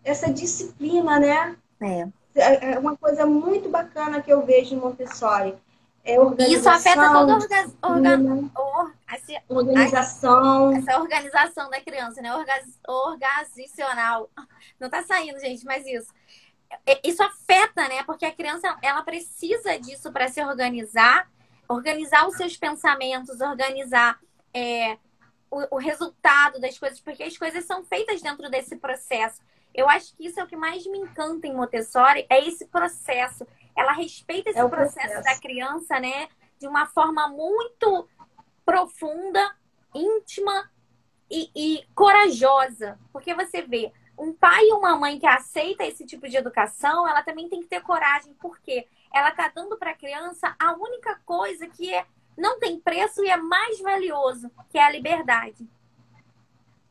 Speaker 2: essa disciplina, né?
Speaker 1: É.
Speaker 2: É uma coisa muito bacana que eu vejo em Montessori. É
Speaker 1: E isso afeta toda
Speaker 2: organização, disciplina, organização.
Speaker 1: essa organização da criança, né? Organizacional. Não tá saindo, gente, mas isso. Isso afeta, né? Porque a criança, ela precisa disso para se organizar, organizar os seus pensamentos, organizar é, o resultado das coisas, porque as coisas são feitas dentro desse processo. Eu acho que isso é o que mais me encanta em Montessori, é esse processo. Ela respeita
Speaker 2: É
Speaker 1: esse
Speaker 2: o
Speaker 1: processo da
Speaker 2: processo.
Speaker 1: criança, né? De uma forma muito profunda, íntima e corajosa. Porque você vê, um pai e uma mãe que aceita esse tipo de educação, ela também tem que ter coragem, porque ela está dando para a criança a única coisa que não tem preço e é mais valioso, que é a liberdade.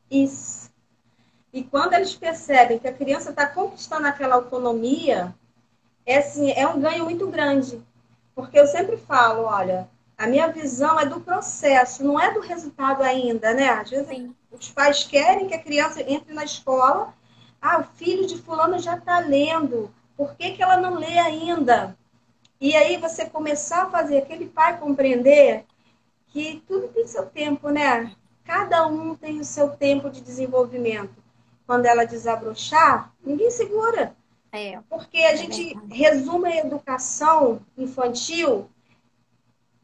Speaker 2: Isso. E quando eles percebem que a criança está conquistando aquela autonomia, é, assim, é um ganho muito grande. Porque eu sempre falo, olha, a minha visão é do processo, não é do resultado ainda, né? Às vezes
Speaker 1: Sim,
Speaker 2: os pais querem que a criança entre na escola, ah, o filho de fulano já está lendo, por que, que ela não lê ainda? E aí você começar a fazer aquele pai compreender que tudo tem seu tempo, né? Cada um tem o seu tempo de desenvolvimento. Quando ela desabrochar, ninguém segura.
Speaker 1: é,
Speaker 2: Porque a
Speaker 1: é
Speaker 2: gente
Speaker 1: verdade.
Speaker 2: resume a educação infantil,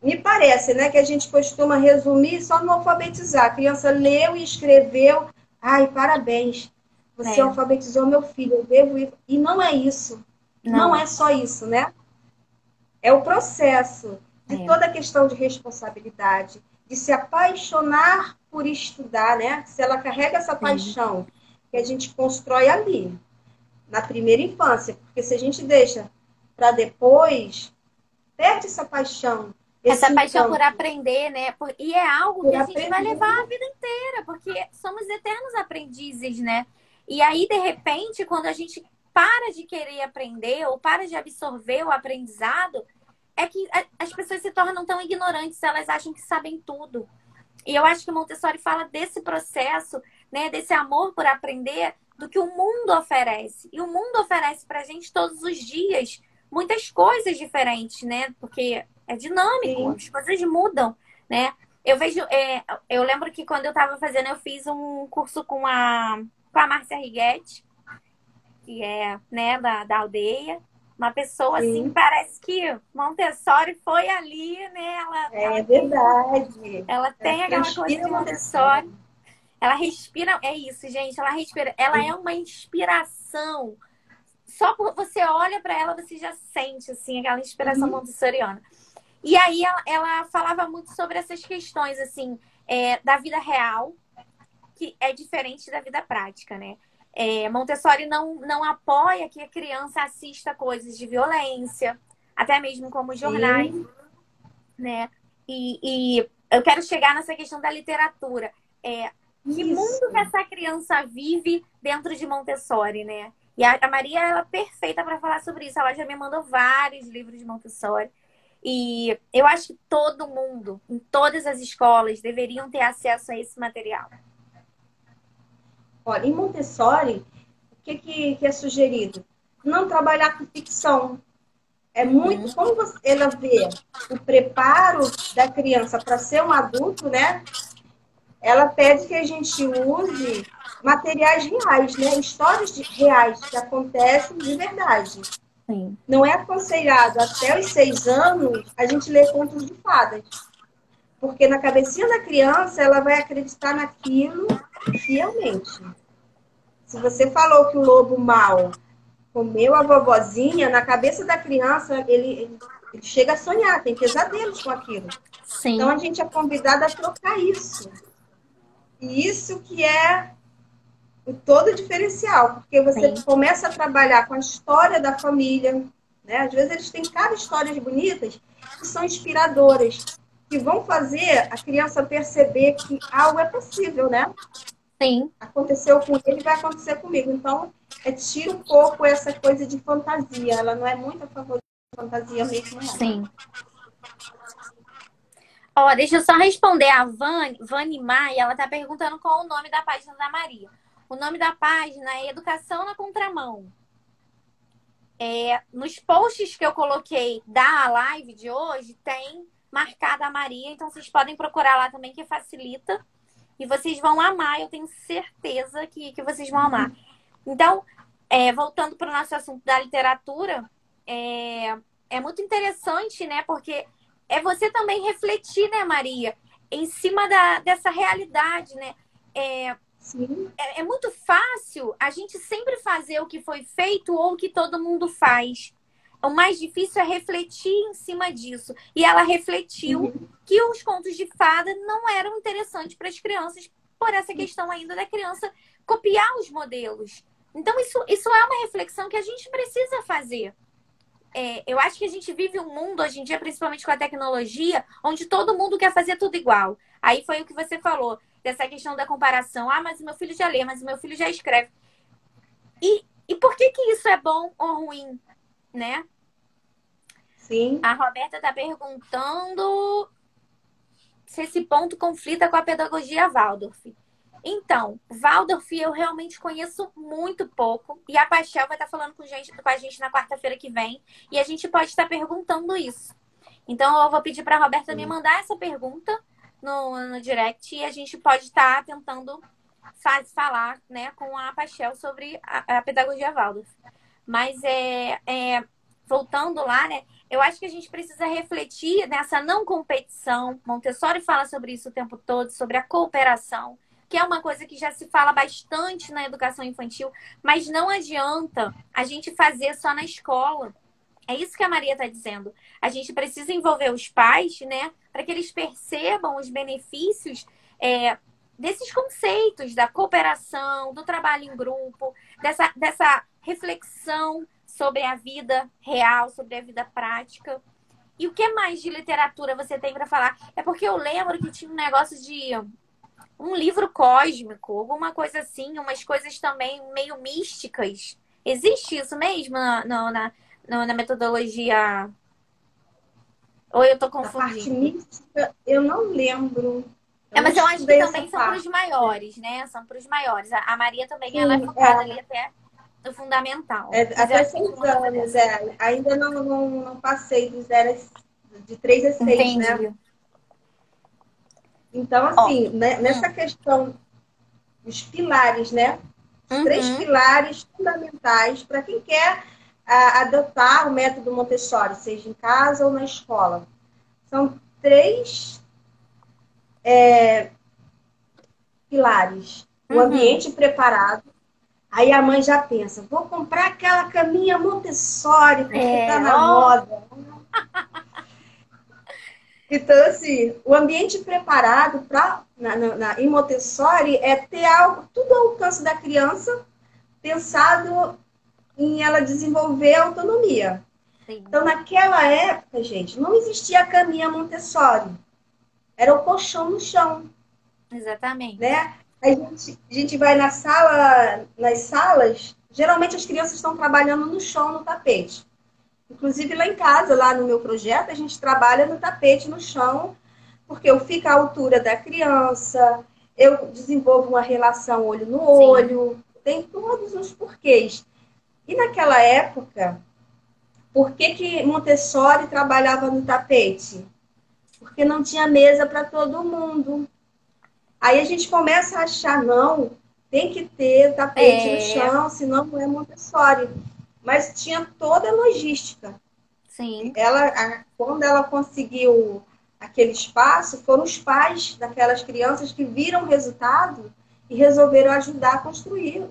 Speaker 2: me parece, né, que a gente costuma resumir só no alfabetizar. A criança leu e escreveu, ai, parabéns, você
Speaker 1: É,
Speaker 2: alfabetizou meu filho, eu devo ir. E não é isso. Não
Speaker 1: não,
Speaker 2: é só isso, né? É o processo de
Speaker 1: é,
Speaker 2: toda a questão de responsabilidade, de se apaixonar por estudar, né? Se ela carrega essa
Speaker 1: sim.
Speaker 2: paixão que a gente constrói ali, na primeira infância, porque se a gente deixa para depois, perde essa paixão, esse
Speaker 1: Essa paixão por
Speaker 2: encanto,
Speaker 1: aprender, né? E é algo que
Speaker 2: por
Speaker 1: a gente vai
Speaker 2: aprender.
Speaker 1: levar a vida inteira, porque somos eternos aprendizes, né? E aí, de repente, quando a gente para de querer aprender ou para de absorver o aprendizado, é que as pessoas se tornam tão ignorantes, elas acham que sabem tudo. E eu acho que Montessori fala desse processo, né, desse amor por aprender, do que o mundo oferece. E o mundo oferece para a gente todos os dias muitas coisas diferentes, né? Porque é dinâmico,
Speaker 2: Sim,
Speaker 1: as coisas mudam, né? Eu vejo, eu lembro que quando eu estava fazendo, eu fiz um curso com a Márcia Righetti, que é, né, da aldeia. Uma pessoa, assim,
Speaker 2: Sim,
Speaker 1: parece que Montessori foi ali, né?
Speaker 2: é verdade.
Speaker 1: Ela
Speaker 2: Ela
Speaker 1: tem aquela coisa
Speaker 2: transpira
Speaker 1: de
Speaker 2: Montessori.
Speaker 1: Montessori. Ela respira, é isso, gente. Ela respira. Ela é uma inspiração. Só por você olha para ela, você já sente, assim, aquela inspiração
Speaker 2: Uhum.
Speaker 1: montessoriana. E aí ela falava muito sobre essas questões, assim, da vida real, que é diferente da vida prática, né? Montessori não apoia que a criança assista coisas de violência, até mesmo como jornais,
Speaker 2: Sim,
Speaker 1: né? E eu quero chegar nessa questão da literatura. Que mundo que
Speaker 2: isso.
Speaker 1: essa criança vive dentro de Montessori, né? E a Maria, ela é perfeita para falar sobre isso. Ela já me mandou vários livros de Montessori. E eu acho que todo mundo, em todas as escolas, deveriam ter acesso a esse material.
Speaker 2: Olha, em Montessori, o que é sugerido? Não trabalhar com ficção. É muito,
Speaker 1: Uhum.
Speaker 2: como ela vê o preparo da criança para ser um adulto, né? Ela pede que a gente use materiais reais, né? Histórias reais que acontecem de verdade.
Speaker 1: Sim,
Speaker 2: Não é aconselhado até os 6 anos a gente ler contos de fadas, porque na cabecinha da criança ela vai acreditar naquilo fielmente. Se você falou que o lobo mau comeu a vovozinha, na cabeça da criança ele chega a sonhar, tem pesadelos com aquilo. Então
Speaker 1: sim,
Speaker 2: a gente é convidado a trocar isso. E isso que é o todo diferencial, porque você
Speaker 1: sim,
Speaker 2: começa a trabalhar com a história da família, né? Às vezes eles têm cada histórias bonitas que são inspiradoras, que vão fazer a criança perceber que algo é possível, né?
Speaker 1: sim,
Speaker 2: Aconteceu com ele, vai acontecer comigo. Então, tira um pouco essa coisa de fantasia. Ela não é muito a favor de fantasia mesmo, não.
Speaker 1: sim. Ó, deixa eu só responder a Vani Maia. Ela tá perguntando qual o nome da página da Maria. O nome da página é Educação na Contramão. Nos posts que eu coloquei da live de hoje, tem marcada a Maria, então vocês podem procurar lá também, que facilita. E vocês vão amar, eu tenho certeza que vocês vão amar. Então, voltando para o nosso assunto da literatura, é, é muito interessante, né? Porque é você também refletir, né, Maria, em cima dessa realidade, né? É,
Speaker 2: Sim.
Speaker 1: é muito fácil a gente sempre fazer o que foi feito ou o que todo mundo faz. O mais difícil é refletir em cima disso. E ela refletiu
Speaker 2: Uhum.
Speaker 1: que os contos de fada não eram interessantes para as crianças, por essa questão ainda da criança copiar os modelos. Então, isso é uma reflexão que a gente precisa fazer. Eu acho que a gente vive um mundo hoje em dia, principalmente com a tecnologia, onde todo mundo quer fazer tudo igual. Aí foi o que você falou, dessa questão da comparação. Ah, mas o meu filho já lê, mas o meu filho já escreve. E por que isso é bom ou ruim, né?
Speaker 2: Sim.
Speaker 1: A Roberta está perguntando se esse ponto conflita com a pedagogia Waldorf. Então, Waldorf eu realmente conheço muito pouco. E a Paixão vai estar falando com a gente na quarta-feira que vem. E a gente pode estar perguntando isso. Então, eu vou pedir para a Roberta me
Speaker 2: Sim.
Speaker 1: mandar essa pergunta no direct. E a gente pode estar tentando falar, né, com a Paixão sobre a pedagogia Waldorf. Mas voltando lá, né? Eu acho que a gente precisa refletir nessa não competição. Montessori fala sobre isso o tempo todo, sobre a cooperação, que é uma coisa que já se fala bastante na educação infantil, mas não adianta a gente fazer só na escola. É isso que a Maria está dizendo. A gente precisa envolver os pais, né, para que eles percebam os benefícios desses conceitos da cooperação, do trabalho em grupo, dessa reflexão sobre a vida real, sobre a vida prática. E o que mais de literatura você tem para falar? É porque eu lembro que tinha um negócio de um livro cósmico, alguma coisa assim, umas coisas também meio místicas. Existe isso mesmo na metodologia? Ou eu tô
Speaker 2: Da parte
Speaker 1: confundindo?
Speaker 2: mística, eu não lembro. Eu não
Speaker 1: Mas eu acho que
Speaker 2: estudei essa
Speaker 1: também são para os
Speaker 2: parte.
Speaker 1: maiores, né? São para os maiores. A Maria também, ela é
Speaker 2: Sim,
Speaker 1: focada ali até no fundamental. Mas eu
Speaker 2: até
Speaker 1: acho que tinha
Speaker 2: 6
Speaker 1: uma coisa
Speaker 2: anos.
Speaker 1: dessa.
Speaker 2: Ainda não passei de 3 a 6, né?
Speaker 1: Entendi.
Speaker 2: Então,
Speaker 1: Ó.
Speaker 2: assim, né, nessa
Speaker 1: Hum.
Speaker 2: questão, os pilares, né? Os três
Speaker 1: Uhum.
Speaker 2: pilares fundamentais para quem quer adotar o método Montessori, seja em casa ou na escola. São 3 pilares. O
Speaker 1: Uhum.
Speaker 2: ambiente preparado. Aí a mãe já pensa, vou comprar aquela caminha Montessori, porque está
Speaker 1: É,
Speaker 2: na
Speaker 1: ó,
Speaker 2: moda. Então, assim, o ambiente preparado em Montessori é ter algo, tudo ao alcance da criança, pensado em ela desenvolver autonomia.
Speaker 1: sim,
Speaker 2: Então, naquela época, gente, não existia a caminha Montessori. Era o colchão no chão,
Speaker 1: exatamente.
Speaker 2: né? A gente vai nas salas, geralmente as crianças estão trabalhando no chão, no tapete. Inclusive lá em casa, lá no meu projeto, a gente trabalha no tapete, no chão, porque eu fico à altura da criança, eu desenvolvo uma relação olho no
Speaker 1: Sim.
Speaker 2: olho, tem todos os porquês. E naquela época, por que Montessori trabalhava no tapete? Porque não tinha mesa para todo mundo. Aí a gente começa a achar, não, tem que ter tapete no
Speaker 1: É,
Speaker 2: chão, senão não é Montessori. Mas tinha toda a logística.
Speaker 1: sim,
Speaker 2: Quando ela conseguiu aquele espaço, foram os pais daquelas crianças que viram o resultado e resolveram ajudar a construir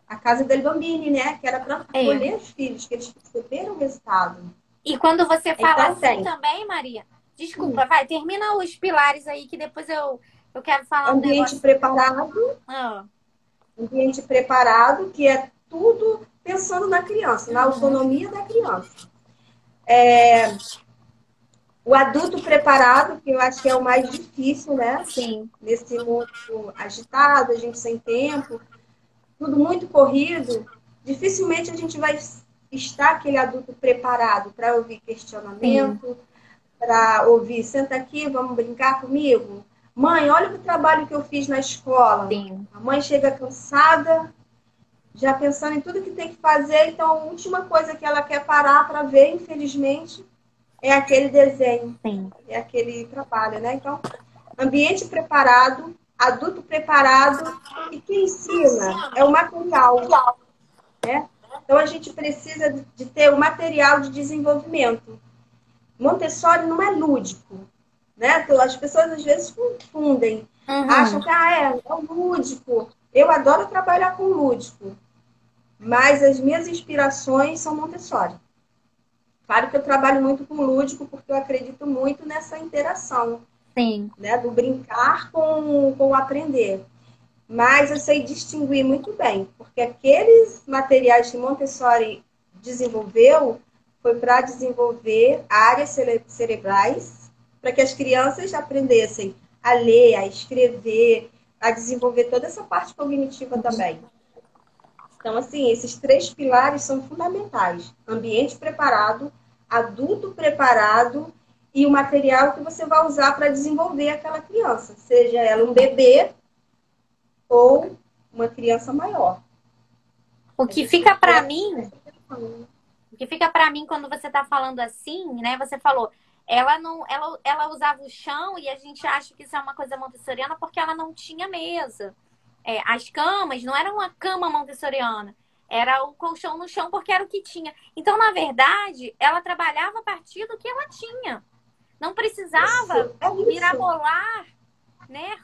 Speaker 2: a Casa del Bambini, né? Que era para
Speaker 1: é.
Speaker 2: acolher os filhos, que eles perceberam o resultado.
Speaker 1: E quando você fala
Speaker 2: Então
Speaker 1: assim
Speaker 2: tem
Speaker 1: também, Maria, desculpa, vai, termina os pilares aí que depois eu quero falar um
Speaker 2: ambiente
Speaker 1: negócio.
Speaker 2: preparado,
Speaker 1: Ah,
Speaker 2: ambiente preparado, que é tudo pensando na criança, na
Speaker 1: uhum,
Speaker 2: autonomia da criança. O adulto preparado, que eu acho que é o mais difícil, né?
Speaker 1: sim,
Speaker 2: Nesse mundo agitado, a gente sem tempo, tudo muito corrido, dificilmente a gente vai estar aquele adulto preparado para ouvir
Speaker 1: sim,
Speaker 2: questionamento, para ouvir, senta aqui, vamos brincar comigo. Mãe, olha o trabalho que eu fiz na escola.
Speaker 1: sim,
Speaker 2: A mãe chega cansada, já pensando em tudo que tem que fazer, então a última coisa que ela quer parar para ver, infelizmente, é aquele desenho,
Speaker 1: sim.
Speaker 2: é aquele trabalho, né? Então, ambiente preparado, adulto preparado, e quem ensina é o material, né? Então, a gente precisa de ter o material de desenvolvimento. Montessori não é lúdico, né? Então, as pessoas às vezes confundem, acham
Speaker 1: Uhum,
Speaker 2: que é o lúdico. Eu adoro trabalhar com lúdico, mas as minhas inspirações são Montessori. Claro que eu trabalho muito com lúdico, porque eu acredito muito nessa interação,
Speaker 1: sim.
Speaker 2: né? Do brincar com o aprender. Mas eu sei distinguir muito bem, porque aqueles materiais que Montessori desenvolveu foi para desenvolver áreas cerebrais, para que as crianças aprendessem a ler, a escrever, a desenvolver toda essa parte cognitiva também. Então, assim, esses 3 pilares são fundamentais: ambiente preparado, adulto preparado e o material que você vai usar para desenvolver aquela criança, seja ela um bebê ou uma criança maior.
Speaker 1: O
Speaker 2: A
Speaker 1: que
Speaker 2: gente tem
Speaker 1: fica
Speaker 2: que ter
Speaker 1: para
Speaker 2: essa
Speaker 1: mim,
Speaker 2: atenção.
Speaker 1: o que fica para mim quando você tá falando assim, né? Você falou, ela não, ela usava o chão e a gente acha que isso é uma coisa montessoriana porque ela não tinha mesa. É, as camas não eram uma cama montessoriana, era o colchão no chão porque era o que tinha. Então, na verdade, ela trabalhava a partir do que ela tinha. Não precisava
Speaker 2: Isso, é isso.
Speaker 1: mirabolar, né?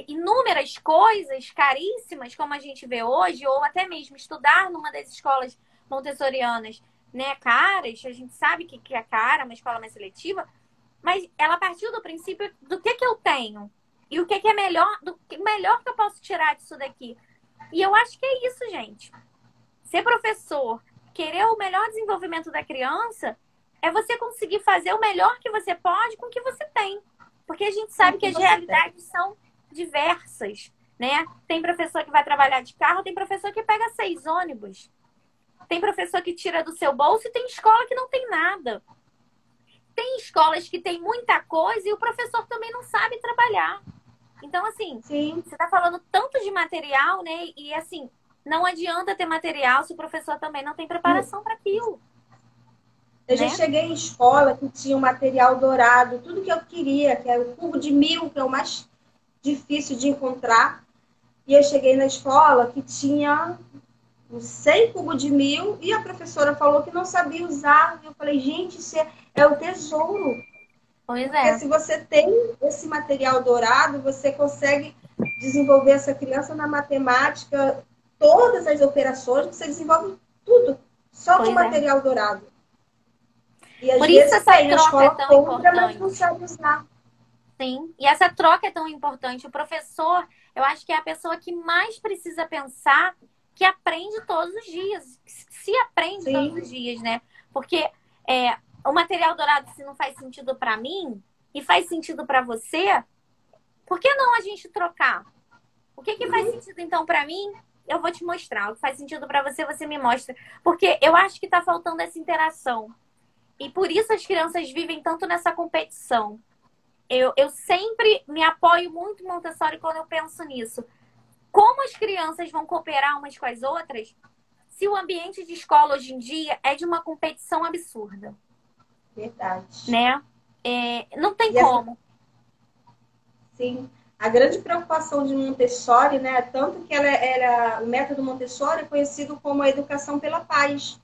Speaker 1: Inúmeras coisas caríssimas, como a gente vê hoje, ou até mesmo estudar numa das escolas montessorianas, né, caras, a gente sabe que é cara, uma escola mais seletiva, mas ela partiu do princípio do que eu tenho e o que é melhor, do que melhor que eu posso tirar disso daqui. E eu acho que é isso, gente. Ser professor, querer o melhor desenvolvimento da criança, é você conseguir fazer o melhor que você pode com o que você tem. Porque a gente
Speaker 2: Com o
Speaker 1: sabe que
Speaker 2: que
Speaker 1: as
Speaker 2: você tem.
Speaker 1: realidades são diversas, né? Tem professor que vai trabalhar de carro, tem professor que pega 6 ônibus. Tem professor que tira do seu bolso e tem escola que não tem nada. Tem escolas que tem muita coisa e o professor também não sabe trabalhar. Então, assim,
Speaker 2: Sim.
Speaker 1: você está falando tanto de material, né? E assim, não adianta ter material se o professor também não tem preparação para aquilo,
Speaker 2: Eu já
Speaker 1: né?
Speaker 2: cheguei em escola que tinha um material dourado, tudo que eu queria, que era o cubo de 1000, que é o mais difícil de encontrar. E eu cheguei na escola que tinha uns 100 cubos de mil e a professora falou que não sabia usar. Eu falei, gente, isso é o tesouro.
Speaker 1: Pois
Speaker 2: Porque
Speaker 1: é,
Speaker 2: se você tem esse material dourado, você consegue desenvolver essa criança na matemática, todas as operações, você desenvolve tudo, só com
Speaker 1: pois é.
Speaker 2: material dourado. E às
Speaker 1: Por isso
Speaker 2: vezes
Speaker 1: essa
Speaker 2: tem, a
Speaker 1: troca é
Speaker 2: escola
Speaker 1: tão
Speaker 2: compra, mas não
Speaker 1: importante.
Speaker 2: sabe usar.
Speaker 1: Sim, e essa troca é tão importante. O professor, eu acho que é a pessoa que mais precisa pensar, que aprende todos os dias, se aprende todos os
Speaker 2: Sim,
Speaker 1: dias, né? Porque o material dourado, se não faz sentido para mim e faz sentido para você, por que não a gente trocar? O que que faz sentido então para mim? Eu vou te mostrar. O que faz sentido para você, você me mostra. Porque eu acho que tá faltando essa interação. E por isso as crianças vivem tanto nessa competição. Eu sempre me apoio muito em Montessori quando eu penso nisso. Como as crianças vão cooperar umas com as outras se o ambiente de escola hoje em dia é de uma competição absurda,
Speaker 2: verdade.
Speaker 1: né? Não tem
Speaker 2: E essa,
Speaker 1: como.
Speaker 2: sim, a grande preocupação de Montessori, né, tanto que o método Montessori é conhecido como a educação pela paz.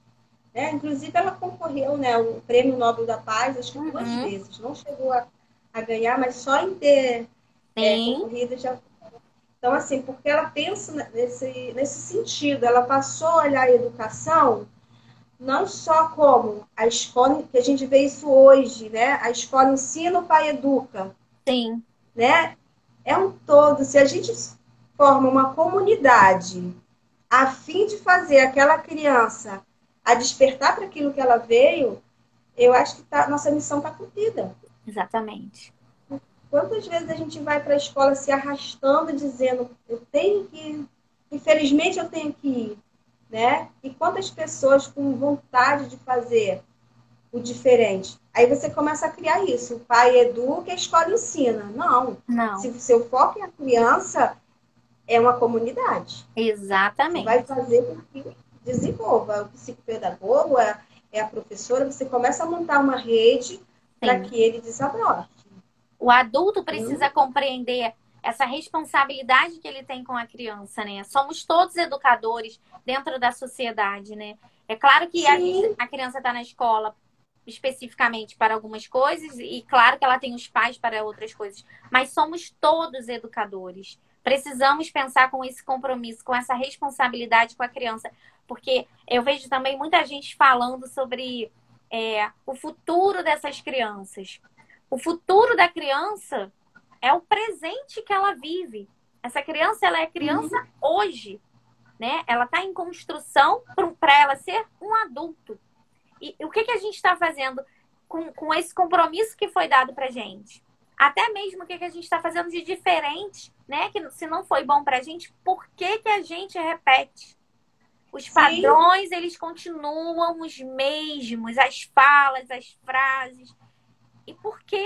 Speaker 2: Né? Inclusive, ela concorreu, né, ao Prêmio Nobel da Paz, acho que duas
Speaker 1: Uhum,
Speaker 2: vezes. Não chegou a ganhar, mas só em ter
Speaker 1: sim,
Speaker 2: concorrido já. Então, assim, porque ela pensa nesse sentido, ela passou a olhar a educação não só como a escola, que a gente vê isso hoje, né? A escola ensina, o pai educa,
Speaker 1: sim,
Speaker 2: né? É um todo. Se a gente forma uma comunidade a fim de fazer aquela criança a despertar para aquilo que ela veio, eu acho que nossa missão está cumprida.
Speaker 1: exatamente.
Speaker 2: Quantas vezes a gente vai para a escola se arrastando, dizendo, eu tenho que ir, infelizmente eu tenho que ir, né? E quantas pessoas com vontade de fazer o diferente? Aí você começa a criar isso. O pai educa, a escola ensina. Não. Se
Speaker 1: Não,
Speaker 2: o seu foco é a criança, é uma comunidade. Que vai
Speaker 1: exatamente.
Speaker 2: fazer com que desenvolva. O psicopedagogo, é a professora, você começa a montar uma rede para
Speaker 1: Sim.
Speaker 2: que ele desabroche.
Speaker 1: O adulto precisa
Speaker 2: Hum?
Speaker 1: compreender essa responsabilidade que ele tem com a criança, né? Somos todos educadores dentro da sociedade, né? É claro que
Speaker 2: Sim,
Speaker 1: a criança está na escola especificamente para algumas coisas e claro que ela tem os pais para outras coisas, mas somos todos educadores. Precisamos pensar com esse compromisso, com essa responsabilidade com a criança, porque eu vejo também muita gente falando sobre o futuro dessas crianças. O futuro da criança é o presente que ela vive. Essa criança, ela é criança hoje, né? Ela está em construção para ela ser um adulto. E o que a gente está fazendo com esse compromisso que foi dado para gente? Até mesmo o que a gente está fazendo de diferente, né? Que se não foi bom para a gente, por que a gente repete? Os
Speaker 2: sim,
Speaker 1: padrões, eles continuam os mesmos, as falas, as frases. E por quê?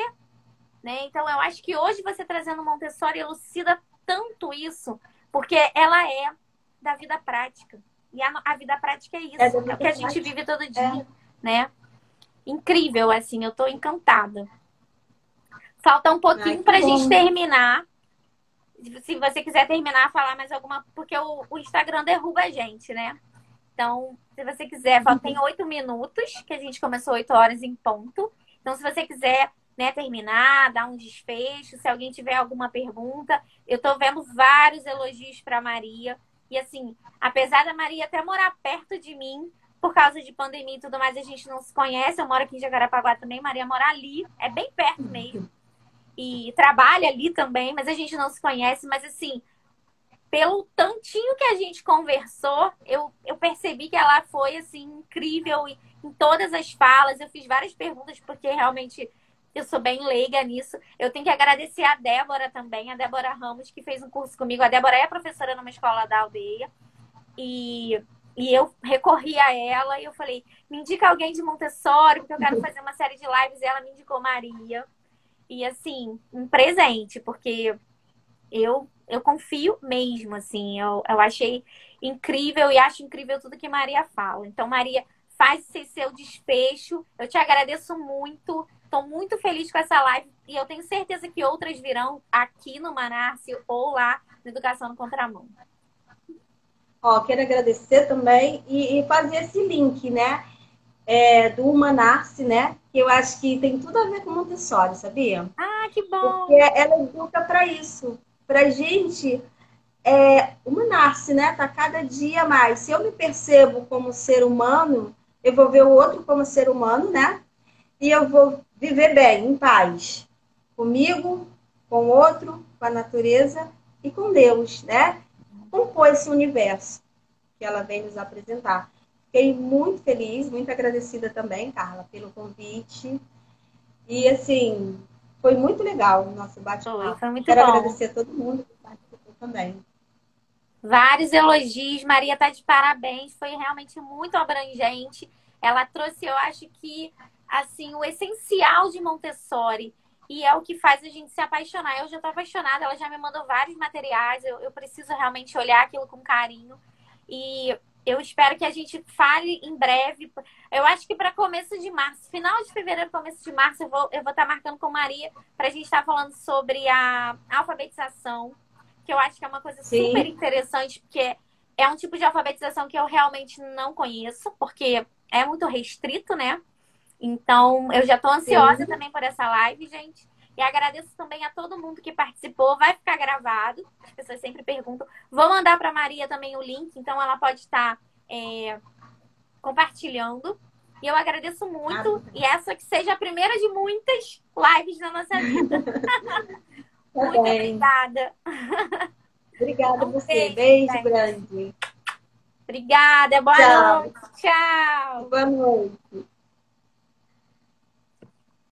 Speaker 1: Né? Então, eu acho que hoje você trazendo Montessori elucida tanto isso, porque ela é da vida prática. E a vida prática é
Speaker 2: é
Speaker 1: isso,
Speaker 2: da
Speaker 1: é o
Speaker 2: vida
Speaker 1: que a gente
Speaker 2: prática.
Speaker 1: vive todo
Speaker 2: É.
Speaker 1: dia, né? Incrível, assim, eu tô encantada. Falta um
Speaker 2: Ai,
Speaker 1: pouquinho
Speaker 2: que
Speaker 1: pra gente
Speaker 2: bom.
Speaker 1: terminar. Se você quiser terminar, falar mais alguma, porque o Instagram derruba a gente, né? Então, se você quiser, tem 8 minutos, que a gente começou 8 horas em ponto. Então, se você quiser, né, terminar, dar um desfecho, se alguém tiver alguma pergunta, eu tô vendo vários elogios para Maria. E assim, apesar da Maria até morar perto de mim, por causa de pandemia e tudo mais, a gente não se conhece. Eu moro aqui em Jacarapaguá também, Maria mora ali, é bem perto mesmo. E trabalha ali também, mas a gente não se conhece. Mas assim, pelo tantinho que a gente conversou, eu percebi que ela foi assim incrível em todas as falas. Eu fiz várias perguntas porque realmente eu sou bem leiga nisso. Eu tenho que agradecer a Débora também, a Débora Ramos, que fez um curso comigo. A Débora é professora numa escola da aldeia e eu recorri a ela e eu falei: me indica alguém de Montessori, porque eu quero fazer uma série de lives. E ela me indicou Maria. E assim, um presente, porque eu confio mesmo, assim. Eu achei incrível e acho incrível tudo que Maria fala. Então, Maria, faz esse seu desfecho. Eu te agradeço muito. Estou muito feliz com essa live e eu tenho certeza que outras virão aqui no Manárcio ou lá na Educação no Contramão.
Speaker 2: Ó, quero agradecer também e fazer esse link, né? Do Humanarse, né? Que eu acho que tem tudo a ver com Montessori, sabia?
Speaker 1: Ah, que
Speaker 2: Porque
Speaker 1: bom!
Speaker 2: ela educa para isso, para gente humanar-se, né? Tá cada dia mais. Se eu me percebo como ser humano, eu vou ver o outro como ser humano, né? E eu vou viver bem, em paz, comigo, com o outro, com a natureza e com Deus, né? Compor esse universo que ela vem nos apresentar. Fiquei muito feliz, muito agradecida também, Carla, pelo convite. E, assim, foi muito legal o nosso bate-papo.
Speaker 1: Foi muito
Speaker 2: Quero
Speaker 1: bom.
Speaker 2: agradecer a todo mundo que participou também.
Speaker 1: Vários elogios. Maria tá de parabéns. Foi realmente muito abrangente. Ela trouxe, eu acho que, assim, o essencial de Montessori. E é o que faz a gente se apaixonar. Eu já tô apaixonada. Ela já me mandou vários materiais. Eu preciso realmente olhar aquilo com carinho. E eu espero que a gente fale em breve. Eu acho que para começo de março, final de fevereiro, começo de março, eu vou estar marcando com Maria para a gente estar falando sobre a alfabetização, que eu acho que é uma coisa super
Speaker 2: Sim,
Speaker 1: interessante, porque é um tipo de alfabetização que eu realmente não conheço, porque é muito restrito, né? Então, eu já tô ansiosa
Speaker 2: sim.
Speaker 1: também por essa live, gente. E agradeço também a todo mundo que participou. Vai ficar gravado. As pessoas sempre perguntam. Vou mandar para Maria também o link, então ela pode estar compartilhando. E eu agradeço
Speaker 2: Ah,
Speaker 1: muito. E essa que seja a primeira de muitas lives na nossa vida.
Speaker 2: tá
Speaker 1: Muito
Speaker 2: bem.
Speaker 1: obrigada.
Speaker 2: Obrigada a
Speaker 1: Um
Speaker 2: você.
Speaker 1: beijo,
Speaker 2: Beijo
Speaker 1: gente.
Speaker 2: grande.
Speaker 1: Obrigada. Boa
Speaker 2: Tchau.
Speaker 1: noite. Tchau.
Speaker 2: Boa noite.